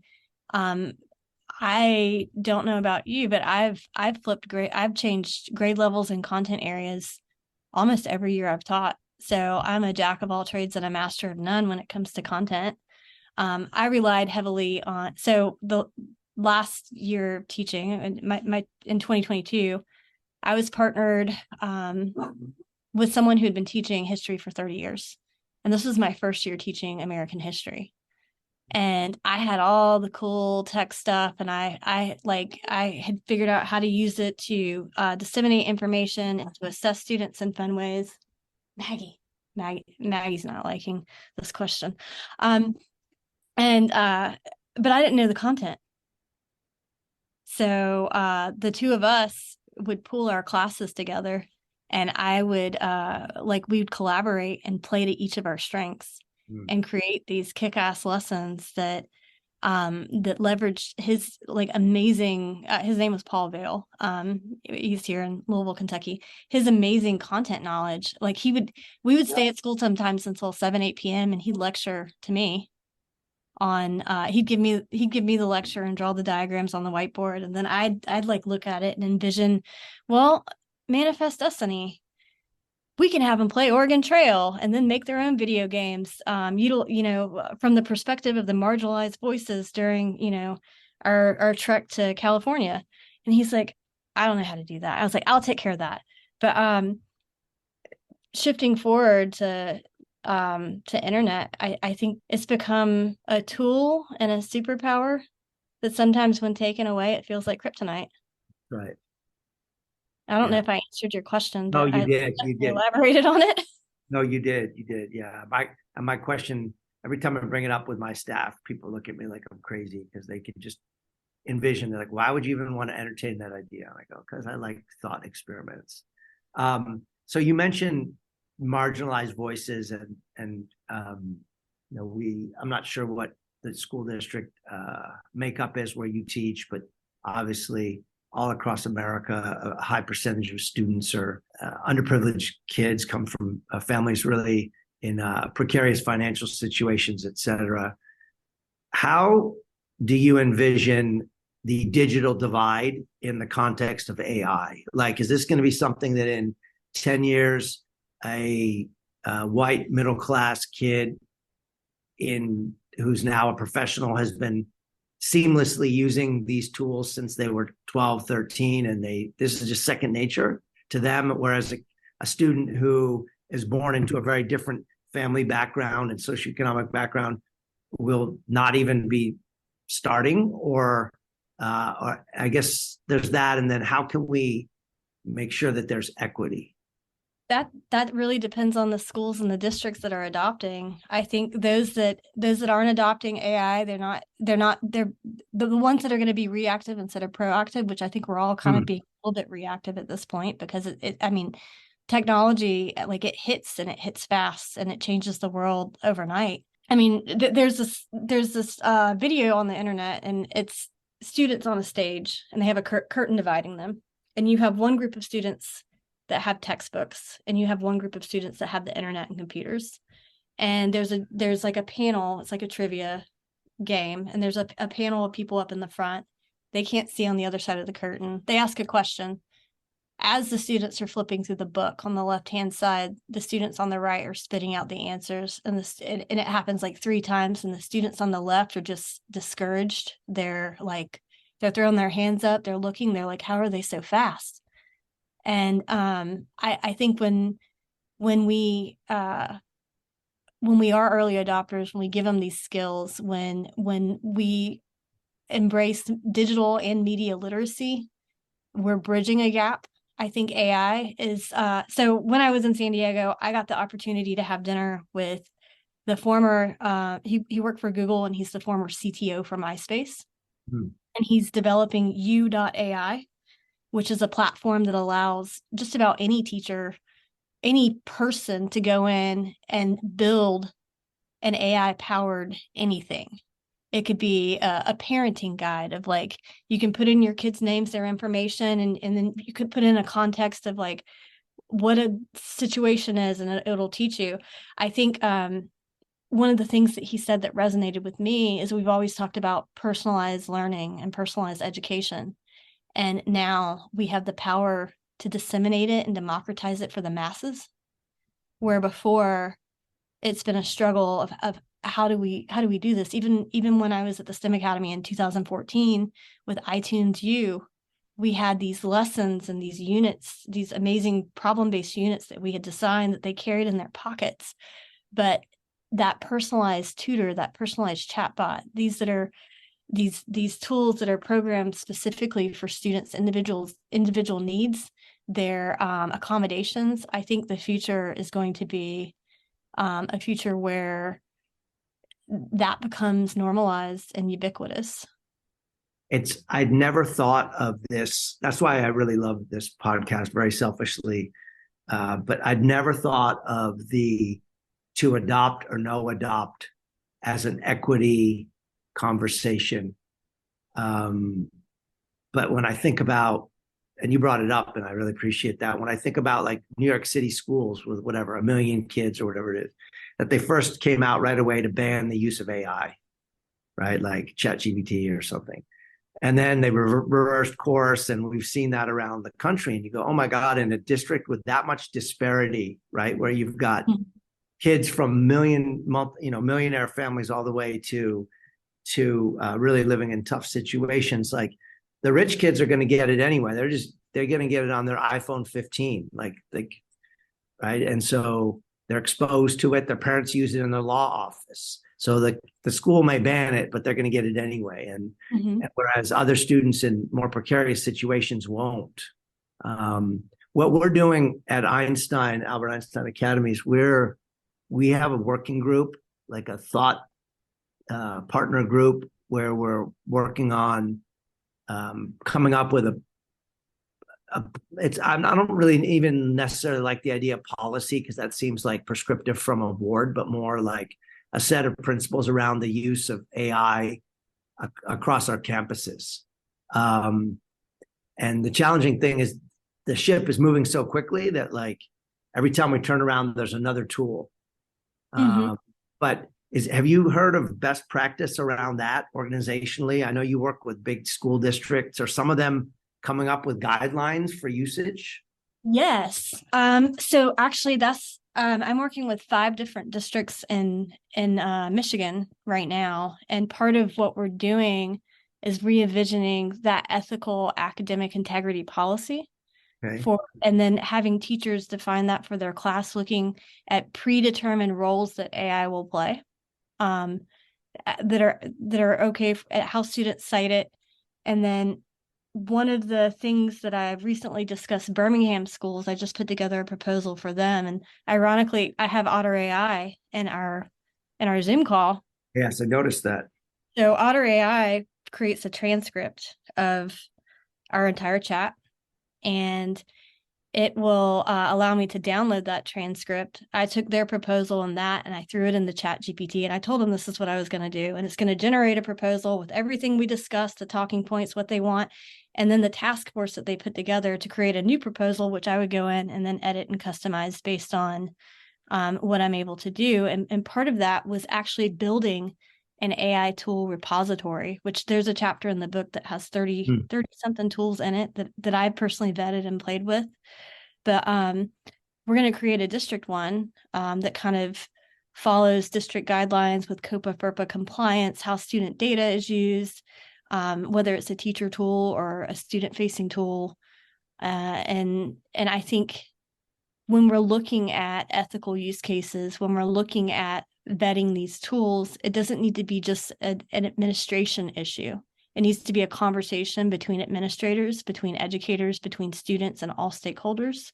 Speaker 1: I don't know about you, but I've changed grade levels and content areas almost every year I've taught. So I'm a jack of all trades and a master of none when it comes to content. I relied heavily on, so the last year of teaching, and my in 2022, I was partnered with someone who had been teaching history for 30 years. And this was my first year teaching American history. And I had all the cool tech stuff, and I had figured out how to use it to disseminate information and to assess students in fun ways. Maggie's not liking this question. But I didn't know the content. So the two of us would pool our classes together, and I would we would collaborate and play to each of our strengths and create these kick-ass lessons that leveraged his amazing, his name was Paul Vale. He's here in Louisville, Kentucky. His amazing content knowledge. We would stay at school sometimes until 7, 8 p.m. and he'd lecture to me on he'd give me the lecture and draw the diagrams on the whiteboard, and then I'd look at it and envision, well, Manifest Destiny, we can have them play Oregon Trail and then make their own video games, from the perspective of the marginalized voices during our trek to California. And he's like, I don't know how to do that. I was like, I'll take care of that. But shifting forward to internet, I think it's become a tool and a superpower that sometimes when taken away, it feels like kryptonite.
Speaker 2: Right.
Speaker 1: I don't know if I answered your question, but
Speaker 2: you did. You did.
Speaker 1: Elaborated on it.
Speaker 2: No, you did. You did. Yeah. My question, every time I bring it up with my staff, people look at me like I'm crazy because they can just envision. They're like, why would you even want to entertain that idea? I go, because I like thought experiments. So you mentioned marginalized voices and I'm not sure what the school district makeup is where you teach, but obviously all across America, a high percentage of students are underprivileged kids, come from families really in precarious financial situations, et cetera. How do you envision the digital divide in the context of AI? Like, is this going to be something that in 10 years, a white middle-class kid who's now a professional has been seamlessly using these tools since they were 12, 13, and this is just second nature to them, whereas a student who is born into a very different family background and socioeconomic background will not even be starting, or I guess there's that. And then how can we make sure that there's equity?
Speaker 1: That really depends on the schools and the districts that are adopting. I think those that aren't adopting AI, they're the ones that are going to be reactive instead of proactive, which I think we're all kind of being a little bit reactive at this point, because technology, it hits and it hits fast and it changes the world overnight. There's this video on the internet, and it's students on a stage and they have a curtain dividing them, and you have one group of students that have textbooks and you have one group of students that have the internet and computers. And there's a panel, it's like a trivia game, and there's a panel of people up in the front. They can't see on the other side of the curtain. They ask a question. As the students are flipping through the book, on the left-hand side, the students on the right are spitting out the answers, and it happens 3 times, and the students on the left are just discouraged. They're throwing their hands up, they're looking, they're like, how are they so fast? And I think when we are early adopters, when we give them these skills, when we embrace digital and media literacy, we're bridging a gap. I think AI is so when I was in San Diego, I got the opportunity to have dinner with the former he worked for Google, and he's the former CTO for MySpace. And he's developing U.AI, which is a platform that allows just about any teacher, any person to go in and build an AI-powered anything. It could be a parenting guide of you can put in your kids' names, their information, and then you could put in a context of what a situation is, and it'll teach you. I think one of the things that he said that resonated with me is we've always talked about personalized learning and personalized education. And now we have the power to disseminate it and democratize it for the masses, where before it's been a struggle of how do we do this? Even when I was at the STEM Academy in 2014 with iTunes U, we had these lessons and these units, these amazing problem-based units that we had designed that they carried in their pockets. But that personalized tutor, that personalized chatbot, these tools that are programmed specifically for students' individual needs, their accommodations, I think the future is going to be a future where that becomes normalized and ubiquitous.
Speaker 2: I'd never thought of this. That's why I really love this podcast, very selfishly. But I'd never thought of the to adopt or no adopt as an equity conversation. But when I think about, and you brought it up, and I really appreciate that. When I think about like New York City schools with whatever, 1 million kids or whatever it is, that they first came out right away to ban the use of AI, right? Like ChatGPT or something. And then they reversed course, and we've seen that around the country. And you go, oh my God, in a district with that much disparity, right? Where you've got kids from millionaire families all the way to really living in tough situations. Like the rich kids are going to get it anyway. They're going to get it on their iPhone 15, right? And so they're exposed to it. Their parents use it in their law office. So the school may ban it, but they're going to get it anyway. And whereas other students in more precarious situations won't. What we're doing at Albert Einstein Academies, we have a working group, like a thought partner group, where we're working on coming up with I don't really even necessarily like the idea of policy, because that seems like prescriptive from a board, but more like a set of principles around the use of AI across our campuses. And the challenging thing is the ship is moving so quickly that like every time we turn around, there's another tool. But have you heard of best practice around that organizationally? I know you work with big school districts. Are some of them coming up with guidelines for usage?
Speaker 1: Yes. So actually I'm working with 5 different districts in Michigan right now. And part of what we're doing is re-envisioning that ethical academic integrity policy. Okay. And then having teachers define that for their class, looking at predetermined roles that AI will play, that are okay at how students cite it. And then one of the things that I've recently discussed, Birmingham schools, I just put together a proposal for them. And ironically, I have Otter AI in our Zoom call.
Speaker 2: Yes, I noticed that.
Speaker 1: So Otter AI creates a transcript of our entire chat, and it will allow me to download that transcript. I took their proposal and I threw it in the ChatGPT, and I told them this is what I was going to do. And it's going to generate a proposal with everything we discussed, the talking points, what they want, and then the task force that they put together to create a new proposal, which I would go in and then edit and customize based on what I'm able to do. And part of that was actually building an AI tool repository, which there's a chapter in the book that has 30 something tools in it that I personally vetted and played with. But we're going to create a district one that kind of follows district guidelines with COPA FERPA compliance, how student data is used, whether it's a teacher tool or a student facing tool. And I think when we're looking at ethical use cases, when we're looking at vetting these tools, it doesn't need to be just an administration issue. It needs to be a conversation between administrators, between educators, between students, and all stakeholders,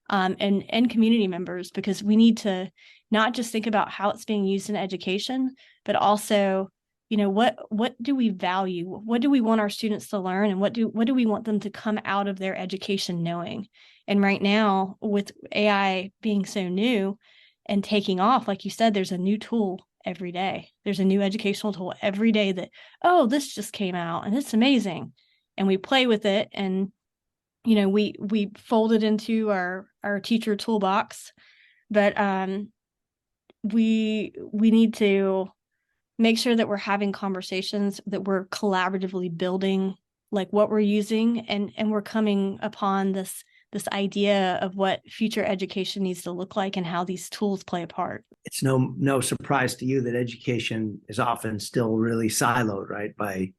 Speaker 1: and community members, because we need to not just think about how it's being used in education, but also, what do we value? What do we want our students to learn, and what do we want them to come out of their education knowing? And right now, with AI being so new and taking off, like you said, there's a new tool every day. There's a new educational tool every day that, oh, this just came out and it's amazing. And we play with it, and we fold it into our teacher toolbox. But we need to make sure that we're having conversations, that we're collaboratively building like what we're using, and we're coming upon this this idea of what future education needs to look like and how these tools play a part.
Speaker 2: It's no surprise to you that education is often still really siloed, right? By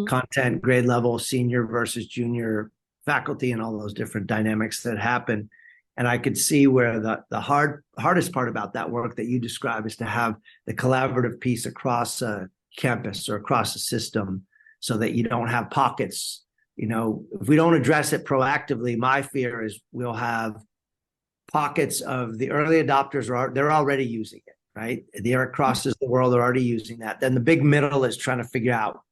Speaker 2: content, grade level, senior versus junior faculty, and all those different dynamics that happen. And I could see where the hardest part about that work that you describe is to have the collaborative piece across a campus or across a system, so that you don't have pockets. If we don't address it proactively, my fear is we'll have pockets of the early adopters they're already using it, right? The air crosses the world are already using that. Then the big middle is trying to figure out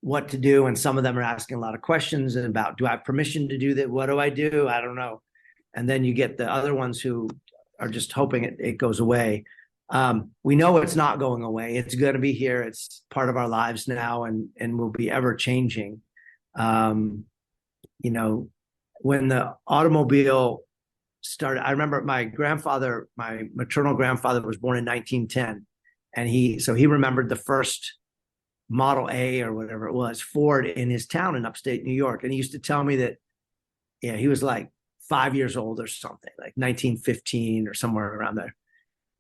Speaker 2: what to do. And some of them are asking a lot of questions about, do I have permission to do that? What do I do? I don't know. And then you get the other ones who are just hoping it goes away. We know it's not going away. It's going to be here. It's part of our lives now, and will be ever changing. When the automobile started, I remember my maternal grandfather was born in 1910, and he remembered the first Model A or whatever it was, Ford, in his town in upstate New York. And he used to tell me that, he was like 5 years old or something, like 1915 or somewhere around there.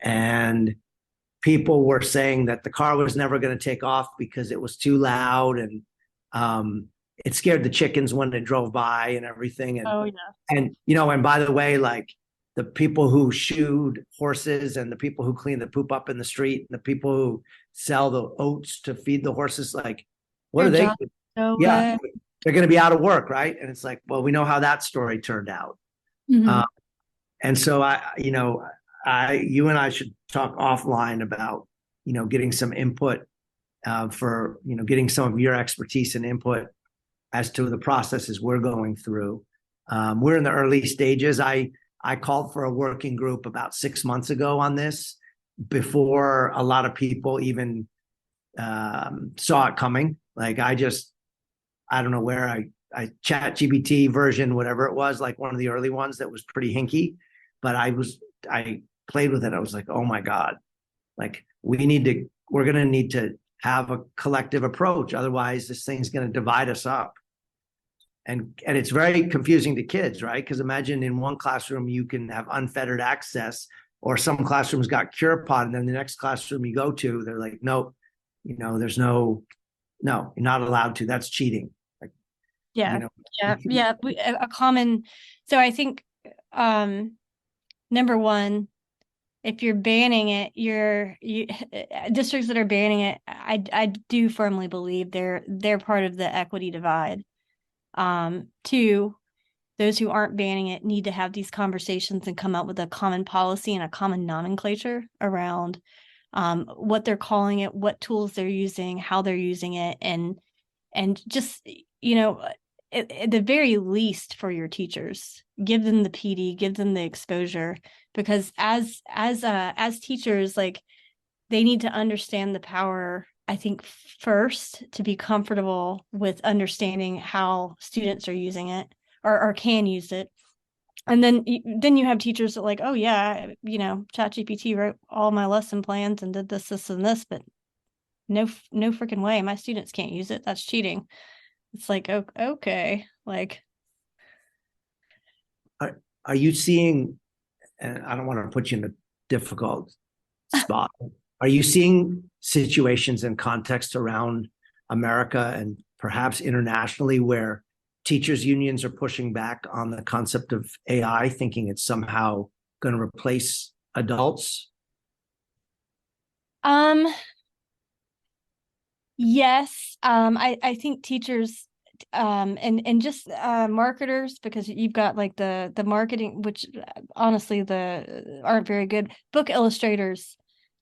Speaker 2: And people were saying that the car was never going to take off because it was too loud, and it scared the chickens when it drove by and everything. And by the way, like the people who shoed horses and the people who clean the poop up in the street and the people who sell the oats to feed the horses, like, what are they? Yeah, they're going to be out of work, right? And it's like, well, we know how that story turned out. And so you and I should talk offline about, getting some input for, getting some of your expertise and input as to the processes we're going through. We're in the early stages. I called for a working group about 6 months ago on this, before a lot of people even saw it coming. Like I don't know where I ChatGPT version, whatever it was, like one of the early ones that was pretty hinky, but I played with it. I was like, oh my God, like we're going to need to have a collective approach. Otherwise this thing's going to divide us up. And it's very confusing to kids, right? Because imagine in one classroom, you can have unfettered access, or some classrooms got CurePod, and then the next classroom you go to, they're like, no, there's no, you're not allowed to. That's cheating. Like,
Speaker 1: So I think, number one, if you're banning it, districts that are banning it, I do firmly believe they're part of the equity divide. Two, those who aren't banning it need to have these conversations and come up with a common policy and a common nomenclature around what they're calling it, what tools they're using, how they're using it, and just, at the very least for your teachers, give them the PD, give them the exposure, because as teachers, like, they need to understand the power, I think, first, to be comfortable with understanding how students are using it or can use it. And then you have teachers that like, oh yeah, ChatGPT wrote all my lesson plans and did this, and this, but no freaking way. My students can't use it. That's cheating. It's like, okay, like.
Speaker 2: Are you seeing, and I don't want to put you in a difficult spot, are you seeing situations and contexts around America and perhaps internationally where teachers unions are pushing back on the concept of AI, thinking it's somehow going to replace adults?
Speaker 1: Yes. I think teachers and just marketers, because you've got like the marketing, which honestly aren't very good. Book illustrators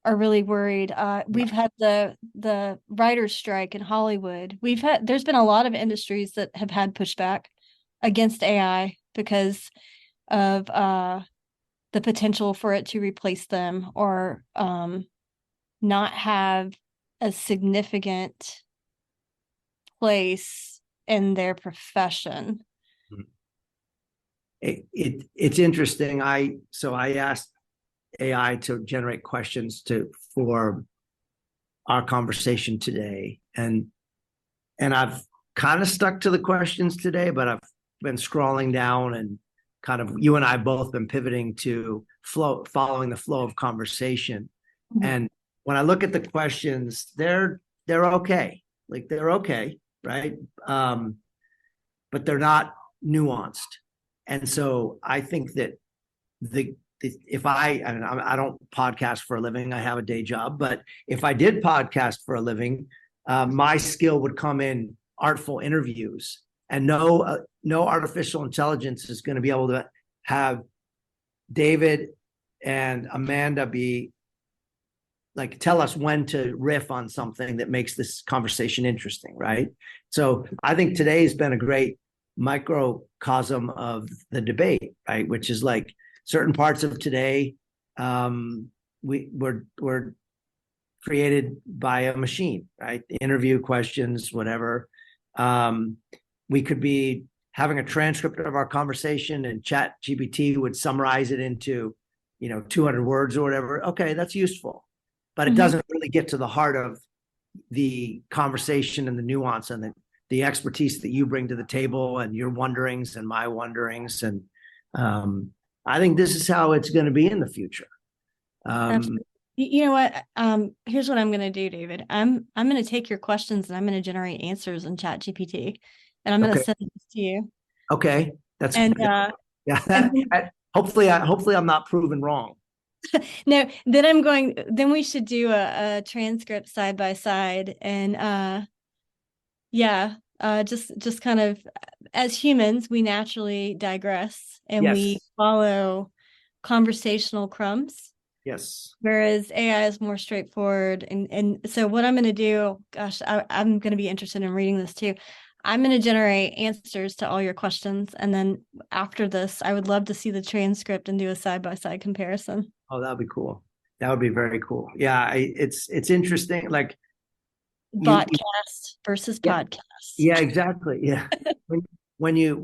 Speaker 1: are really worried. We've had the writers' strike in Hollywood. There's been a lot of industries that have had pushback against AI because of the potential for it to replace them or not have a significant place in their profession.
Speaker 2: It's interesting. I asked AI to generate questions for our conversation today, and I've kind of stuck to the questions today, but I've been scrolling down and kind of, you and I both been pivoting to following the flow of conversation.
Speaker 1: Mhm.
Speaker 2: And when I look at the questions, they're okay. Like they're okay, right? But they're not nuanced. And so I think that if I don't podcast for a living, I have a day job, but if I did podcast for a living, my skill would come in artful interviews, and no artificial intelligence is going to be able to have David and Amanda be like, tell us when to riff on something that makes this conversation interesting, right? So I think today has been a great microcosm of the debate, right? Which is like certain parts of today were created by a machine, right? The interview questions, whatever. We could be having a transcript of our conversation, and Chat GPT would summarize it into 200 words or whatever. Okay, that's useful, but it doesn't really get to the heart of the conversation and the nuance and the expertise that you bring to the table, and your wonderings and my wonderings. And I think this is how it's going to be in the future.
Speaker 1: You know what? Here's what I'm going to do, David. I'm going to take your questions and I'm going to generate answers in Chat GPT, and I'm going to send this to you.
Speaker 2: Okay, that's
Speaker 1: and
Speaker 2: yeah. Hopefully I'm not proven wrong.
Speaker 1: No, then we should do a transcript side by side, and just kind of, as humans, we naturally digress and we follow conversational crumbs.
Speaker 2: Yes.
Speaker 1: Whereas AI is more straightforward. And so what I'm going to do, gosh, I'm going to be interested in reading this too. I'm going to generate answers to all your questions. And then after this, I would love to see the transcript and do a side-by-side comparison.
Speaker 2: Oh, that'd be cool. That would be very cool. Yeah, it's interesting. Like
Speaker 1: podcast versus podcast.
Speaker 2: Yeah, exactly. Yeah. when you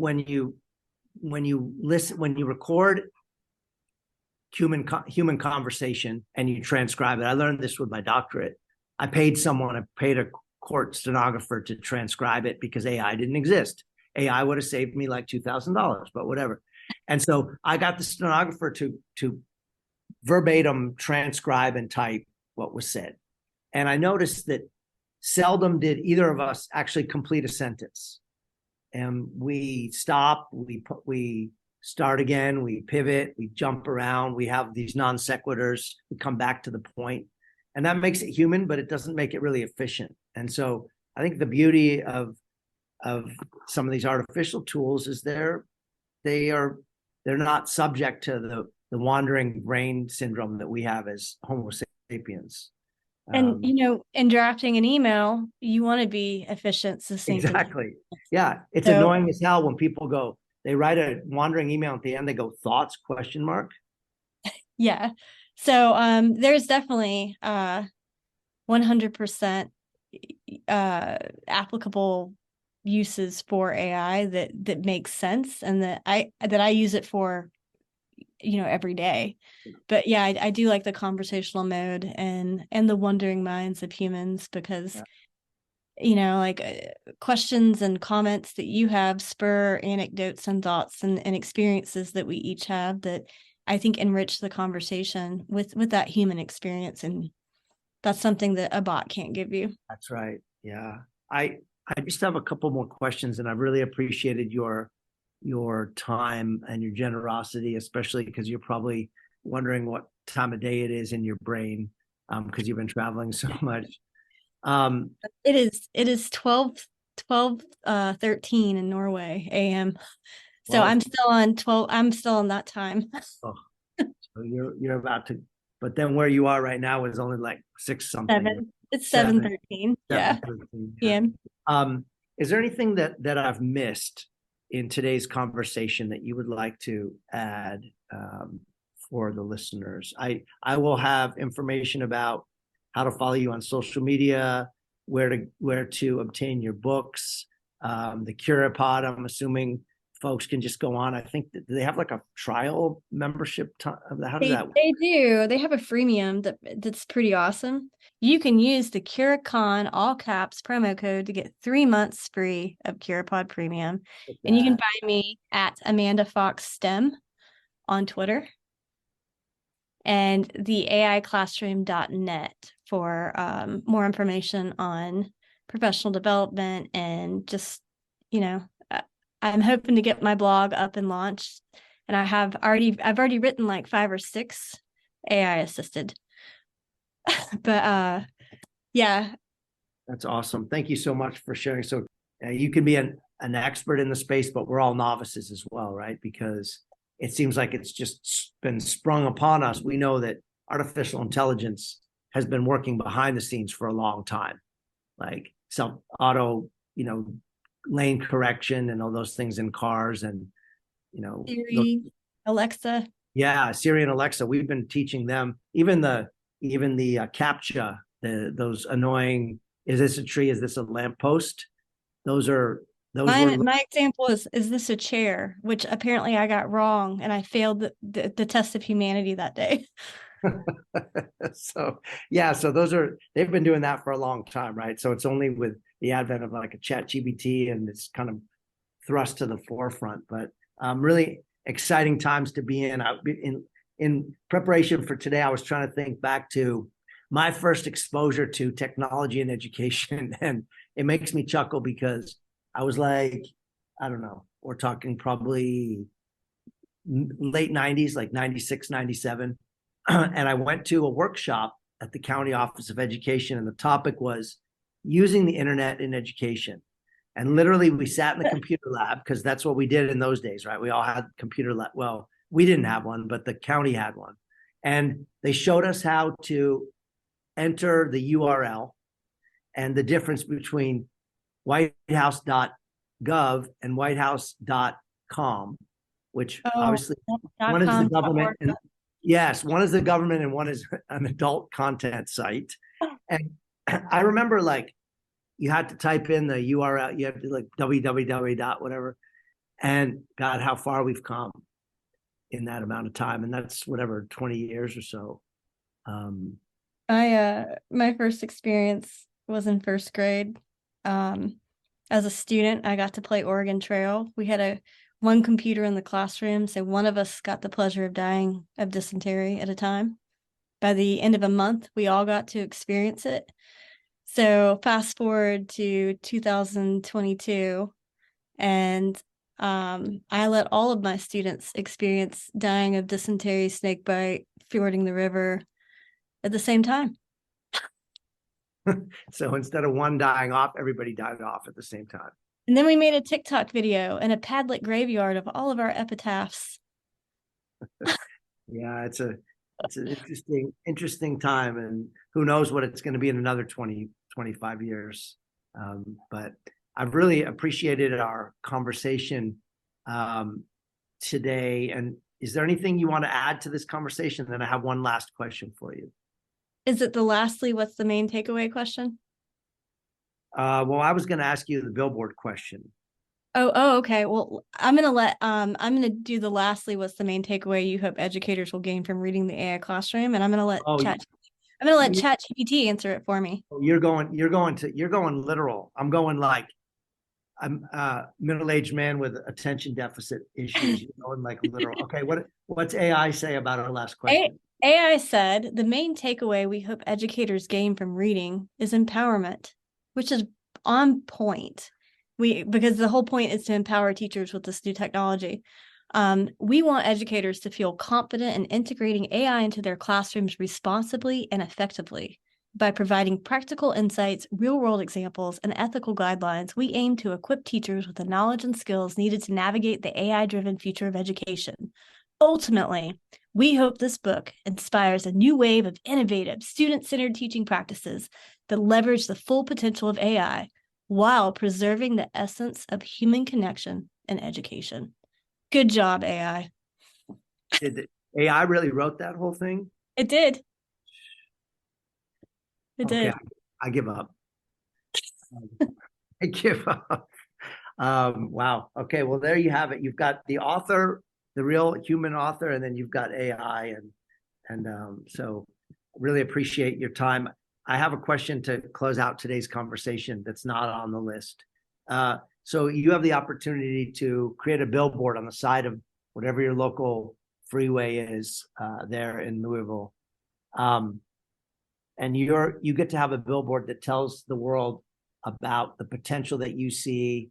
Speaker 2: listen, when you record human conversation and you transcribe it. I learned this with my doctorate. I paid a court stenographer to transcribe it because AI didn't exist. AI would have saved me like $2,000, but whatever. And so I got the stenographer to verbatim transcribe and type what was said. And I noticed that seldom did either of us actually complete a sentence. And we stop, we start again, we pivot, we jump around, we have these non sequiturs, we come back to the point. And that makes it human, but it doesn't make it really efficient. And so I think the beauty of some of these artificial tools is they're not subject to the wandering brain syndrome that we have as Homo sapiens.
Speaker 1: And in drafting an email, you want to be efficient, succinct.
Speaker 2: Exactly. Yeah. It's annoying as hell when people they write a wandering email at the end, they go, thoughts, ?
Speaker 1: Yeah. So there's definitely 100% applicable uses for AI that makes sense, and that I use it for every day. But yeah, I do like the conversational mode and the wondering minds of humans, because questions and comments that you have spur anecdotes and thoughts and experiences that we each have that I think enrich the conversation with that human experience. And that's something that a bot can't give you.
Speaker 2: That's right. Yeah. I just have a couple more questions, and I've really appreciated your time and your generosity, especially because you're probably wondering what time of day it is in your brain, because you've been traveling so much.
Speaker 1: It is 12:13 in Norway AM. So I'm still on that time.
Speaker 2: Oh, so you're about to, but then where you are right now is only like 6 something.
Speaker 1: It's 7:13. Yeah.
Speaker 2: Yeah. Is there anything that I've missed in today's conversation that you would like to add for the listeners? I will have information about how to follow you on social media, where to obtain your books, the Curipod. I'm assuming folks can just go on. I think that they have like a trial membership. How does that work?
Speaker 1: They do. They have a freemium that's pretty awesome. you can use the CuraCon all caps promo code to get 3 months free of CuraPod Premium. And you can find me at Amanda Fox STEM on Twitter and the AIclassroom.net for more information on professional development and just, I'm hoping to get my blog up and launched. And I've already written like 5 or 6 AI assisted. But yeah.
Speaker 2: That's awesome. Thank you so much for sharing. So you can be an expert in the space, but we're all novices as well, right? Because it seems like it's just been sprung upon us. We know that artificial intelligence has been working behind the scenes for a long time, like auto, lane correction and all those things in cars, and
Speaker 1: Siri, Alexa.
Speaker 2: Yeah, Siri and Alexa. We've been teaching them even the CAPTCHA, those annoying. Is this a tree? Is this a lamppost?
Speaker 1: My example is this a chair? Which apparently I got wrong, and I failed the test of humanity that day.
Speaker 2: So they've been doing that for a long time, right? So it's only with the advent of like a ChatGPT and it's kind of thrust to the forefront. But really exciting times to be in. In preparation for today, I was trying to think back to my first exposure to technology and education, and it makes me chuckle because I was like, I don't know, we're talking probably late 90s, like 96, 97. And I went to a workshop at the County Office of Education, and the topic was using the internet in education. And literally we sat in the computer lab, because that's what we did in those days, right? We all had computer lab. Well, we didn't have one, but the county had one. And they showed us how to enter the URL and the difference between whitehouse.gov and whitehouse.com, which obviously one is the government. And, yes, one is the government and one is an adult content site. And I remember like you had to type in the URL, you have to like www. whatever. And God, how far we've come in that amount of time. And that's whatever, 20 years or so.
Speaker 1: My first experience was in first grade. As a student, I got to play Oregon Trail. We had one computer in the classroom, so one of us got the pleasure of dying of dysentery at a time. By the end of a month, we all got to experience it. So fast forward to 2022, and I let all of my students experience dying of dysentery, snake bite, fording the river at the same time.
Speaker 2: So instead of one dying off, everybody died off at the same time.
Speaker 1: And then we made a TikTok video and a Padlet graveyard of all of our epitaphs.
Speaker 2: Yeah, it's an interesting time, and who knows what it's going to be in another 20, 25 years. But I've really appreciated our conversation today. And is there anything you want to add to this conversation? Then I have one last question for you.
Speaker 1: Is it the lastly, what's the main takeaway question?
Speaker 2: Well, I was going to ask you the billboard question.
Speaker 1: Oh, okay. Well, I'm gonna do the lastly, what's the main takeaway you hope educators will gain from reading the AI classroom, and I'm gonna let ChatGPT answer it for me.
Speaker 2: You're going literal. I'm going like I'm a middle-aged man with attention deficit issues. You're going like literal. Okay, what's AI say about our last question?
Speaker 1: AI said the main takeaway we hope educators gain from reading is empowerment, which is on point. Because the whole point is to empower teachers with this new technology. We want educators to feel confident in integrating AI into their classrooms responsibly and effectively. By providing practical insights, real-world examples, and ethical guidelines, we aim to equip teachers with the knowledge and skills needed to navigate the AI-driven future of education. Ultimately, we hope this book inspires a new wave of innovative, student-centered teaching practices that leverage the full potential of AI while preserving the essence of human connection and education. Good job, AI.
Speaker 2: Did AI really wrote that whole thing?
Speaker 1: It did. It did.
Speaker 2: I give up. I give up. Wow. Okay. Well, there you have it. You've got the author, the real human author, and then you've got AI, and so really appreciate your time. I have a question to close out today's conversation that's not on the list. So you have the opportunity to create a billboard on the side of whatever your local freeway is there in Louisville. And you get to have a billboard that tells the world about the potential that you see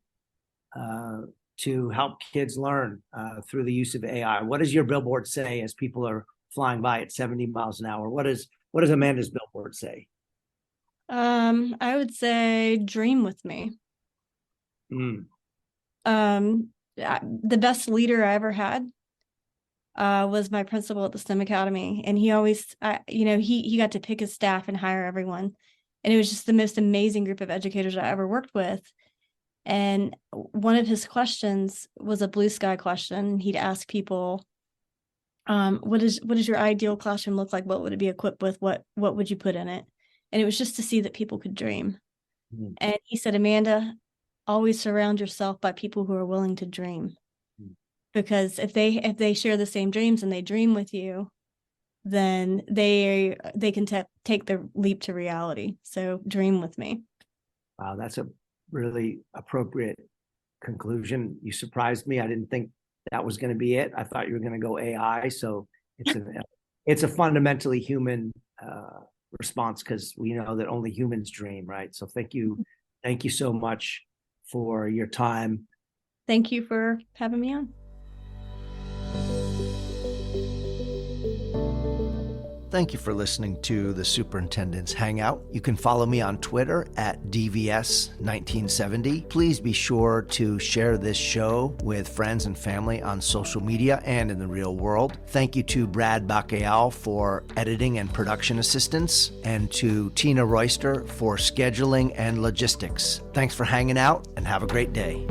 Speaker 2: to help kids learn through the use of AI. What does your billboard say as people are flying by at 70 miles an hour? What does Amanda's billboard say?
Speaker 1: I would say dream with me. The best leader I ever had was my principal at the STEM Academy. And he always, he got to pick his staff and hire everyone. And it was just the most amazing group of educators I ever worked with. And one of his questions was a blue sky question. He'd ask people, what does your ideal classroom look like? What would it be equipped with? What would you put in it? And it was just to see that people could dream. Mm. And he said, Amanda, always surround yourself by people who are willing to dream. Mm. Because if they share the same dreams and they dream with you, then they can take the leap to reality. So dream with me.
Speaker 2: Wow, that's a really appropriate conclusion. You surprised me. I didn't think that was going to be it. I thought you were going to go AI. So it's a fundamentally human response, because we know that only humans dream, right? So thank you so much for your time.
Speaker 1: Thank you for having me on.
Speaker 3: Thank you for listening to the Superintendent's Hangout. You can follow me on Twitter at DVS1970. Please be sure to share this show with friends and family on social media and in the real world. Thank you to Brad Bacayal for editing and production assistance, and to Tina Royster for scheduling and logistics. Thanks for hanging out, and have a great day.